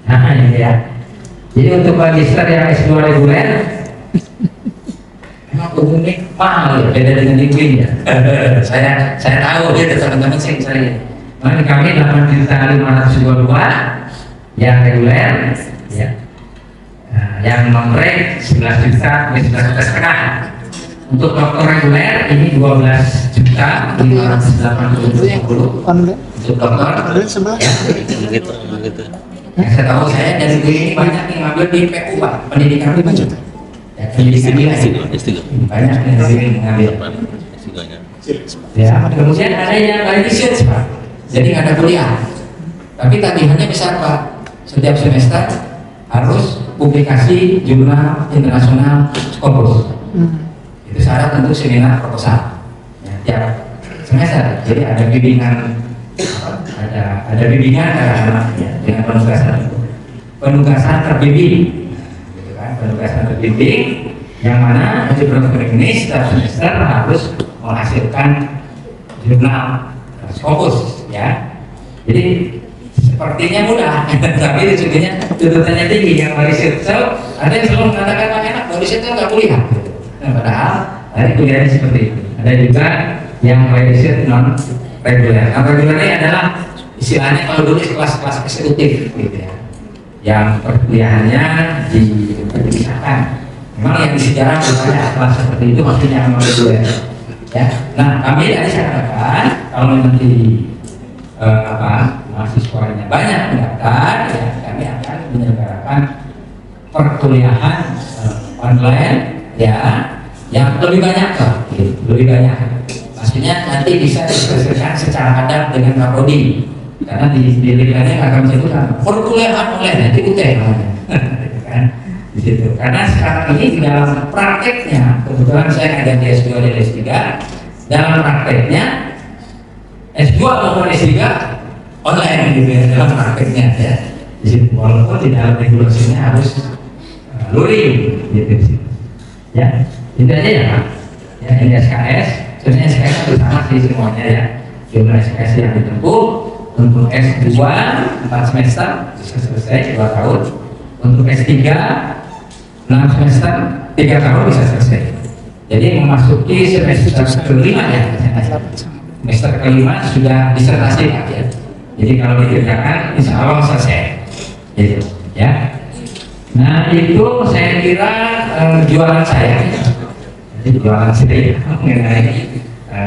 Nah ini ya. Jadi untuk magister yang S2 reguler umumnya mahal ya, beda dengan degree ya. saya tahu dia teman-teman saya. Makanya kami 8.522 yang reguler, ya. Yang non reg 11 juta, 11,5 juta. Untuk dokter reguler ini 12.580.000 untuk dokter. Ya. Yang saya tahu saya dari ini banyak yang ngambil di PU Pak, pendidikan itu. Ya, pendidikan banyak yang mengambil. Ya, kemudian ada yang dari research Pak, jadi nggak ada kuliah, tapi tagihannya besar Pak. Setiap semester harus publikasi jurnal internasional Scopus. Itu syarat untuk seminar proposal. Ya, tiap semester, jadi ada bimbingan, ada bimbingan ya, dengan penugasan terbimbing. Penugasan terbimbing yang mana untuk program ini setiap semester harus menghasilkan jurnal Scopus, ya. Jadi sepertinya mudah, tapi sesungguhnya tuntutannya tinggi. Yang riset ada yang selalu mengatakan enak, riset itu nggak kuliah. Nah, padahal dari kuliahnya seperti itu. Ada juga yang riset non reguler. Yang reguler ini adalah istilahnya kalau dulu kelas-kelas eksekutif, gitu ya, yang perkuliahannya dipisahkan. Memang yang di sejarah misalnya kelas seperti itu maksudnya yang reguler, ya. Nah, kami tadi saya katakan kalau nanti mahasiswanya banyak mendaftar, ya, kami akan menyelenggarakan perkuliahan online, ya, yang lebih banyak, gitu, lebih banyak. Maksudnya nanti bisa diselesaikan secara adat dengan Kapodi. Karena di linknya akan menyebutkan perkuliahan online, nanti UT namanya, kan? Di situ. Karena sekarang ini di dalam prakteknya, kebetulan saya ada di S2 dan S3, dalam prakteknya S2 maupun S3 online, gitu ya, dalam prakteknya, ya. Di situ, walaupun di dalam regulasinya harus luring, gitu. Ya, itu aja ya Pak. Ya, ini SKS, sebenarnya SKS itu sama sih semuanya, ya. Jumlah SKS yang ditempuh untuk S2 4 semester bisa selesai 2 tahun, untuk S3 6 semester 3 tahun bisa selesai. Jadi memasuki semester kelima, ya, semester kelima sudah disertasi, ya. Jadi kalau dikerjakan insya Allah selesai, gitu, ya. Nah itu saya kira jualan saya, jadi jualan saya mengenai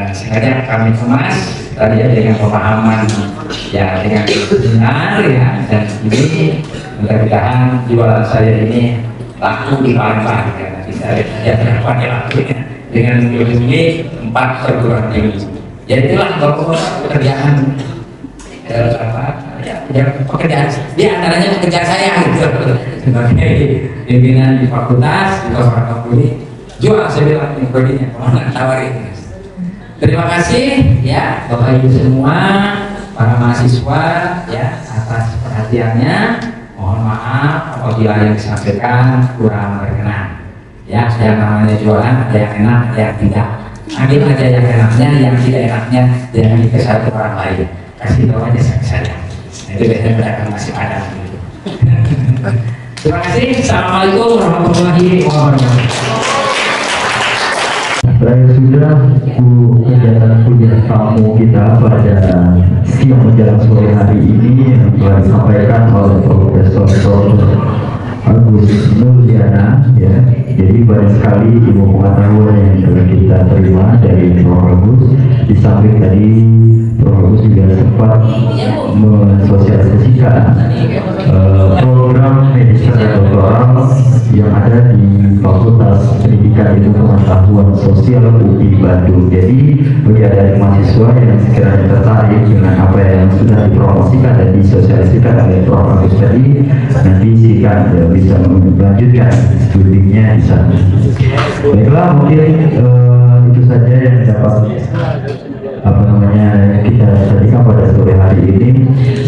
sengaja kami kemas tadi ya dengan pemahaman, ya, dengan benar, ya, dan ini mudah-mudahan jualan saya ini laku di Palembang, ya. Nanti saya lihat pakai laku dengan mengunjungi 4 perguruan tinggi. Ya itulah pokok pekerjaan Ya, pekerjaan di antaranya pekerjaan saya gitu sebagai pimpinan di fakultas di seorang kapuli jual saya bilang ini kodinya mau nggak tawarin. Terima kasih ya Bapak Ibu semua para mahasiswa ya atas perhatiannya. Mohon maaf apabila yang disampaikan kurang berkenan ya. Yang namanya jualan ada yang enak ada yang tidak. Ambil aja yang enaknya, yang tidak enaknya jangan dikasih ke orang lain, kasih tahu aja saya. Itu biasanya pedagang masih padang gitu. Terima kasih. Assalamualaikum warahmatullahi wabarakatuh. Saya sudah kegiatan kuliah tamu kita pada siang menjelang sore hari ini yang telah disampaikan oleh Profesor Agus Nuliana ya. Jadi banyak sekali ilmu pengetahuan yang telah kita terima dari Prof. Agus. Di samping tadi Prof. Agus juga sempat mensosialisasikan program magister dan doktoral yang ada di Fakultas Pendidikan Ilmu Pengetahuan Sosial UI Bandung. Jadi bagi adik mahasiswa yang sekiranya tertarik dengan apa yang sudah dipromosikan dan disosialisasikan oleh Prof. Agus tadi, nanti silakan bisa melanjutkan studinya di sana. Baiklah, mungkin itu saja yang dapat kita sajikan pada sore hari ini.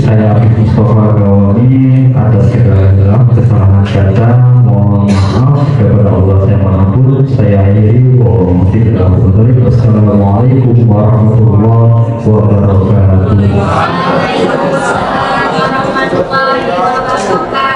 Saya Mustafa Gawani atas segala kesalahan kata mohon maaf kepada Allah yang Maha Pengampun. Saya akhiri wassalamualaikum warahmatullahi wabarakatuh. Waalaikumsalam warahmatullahi wabarakatuh.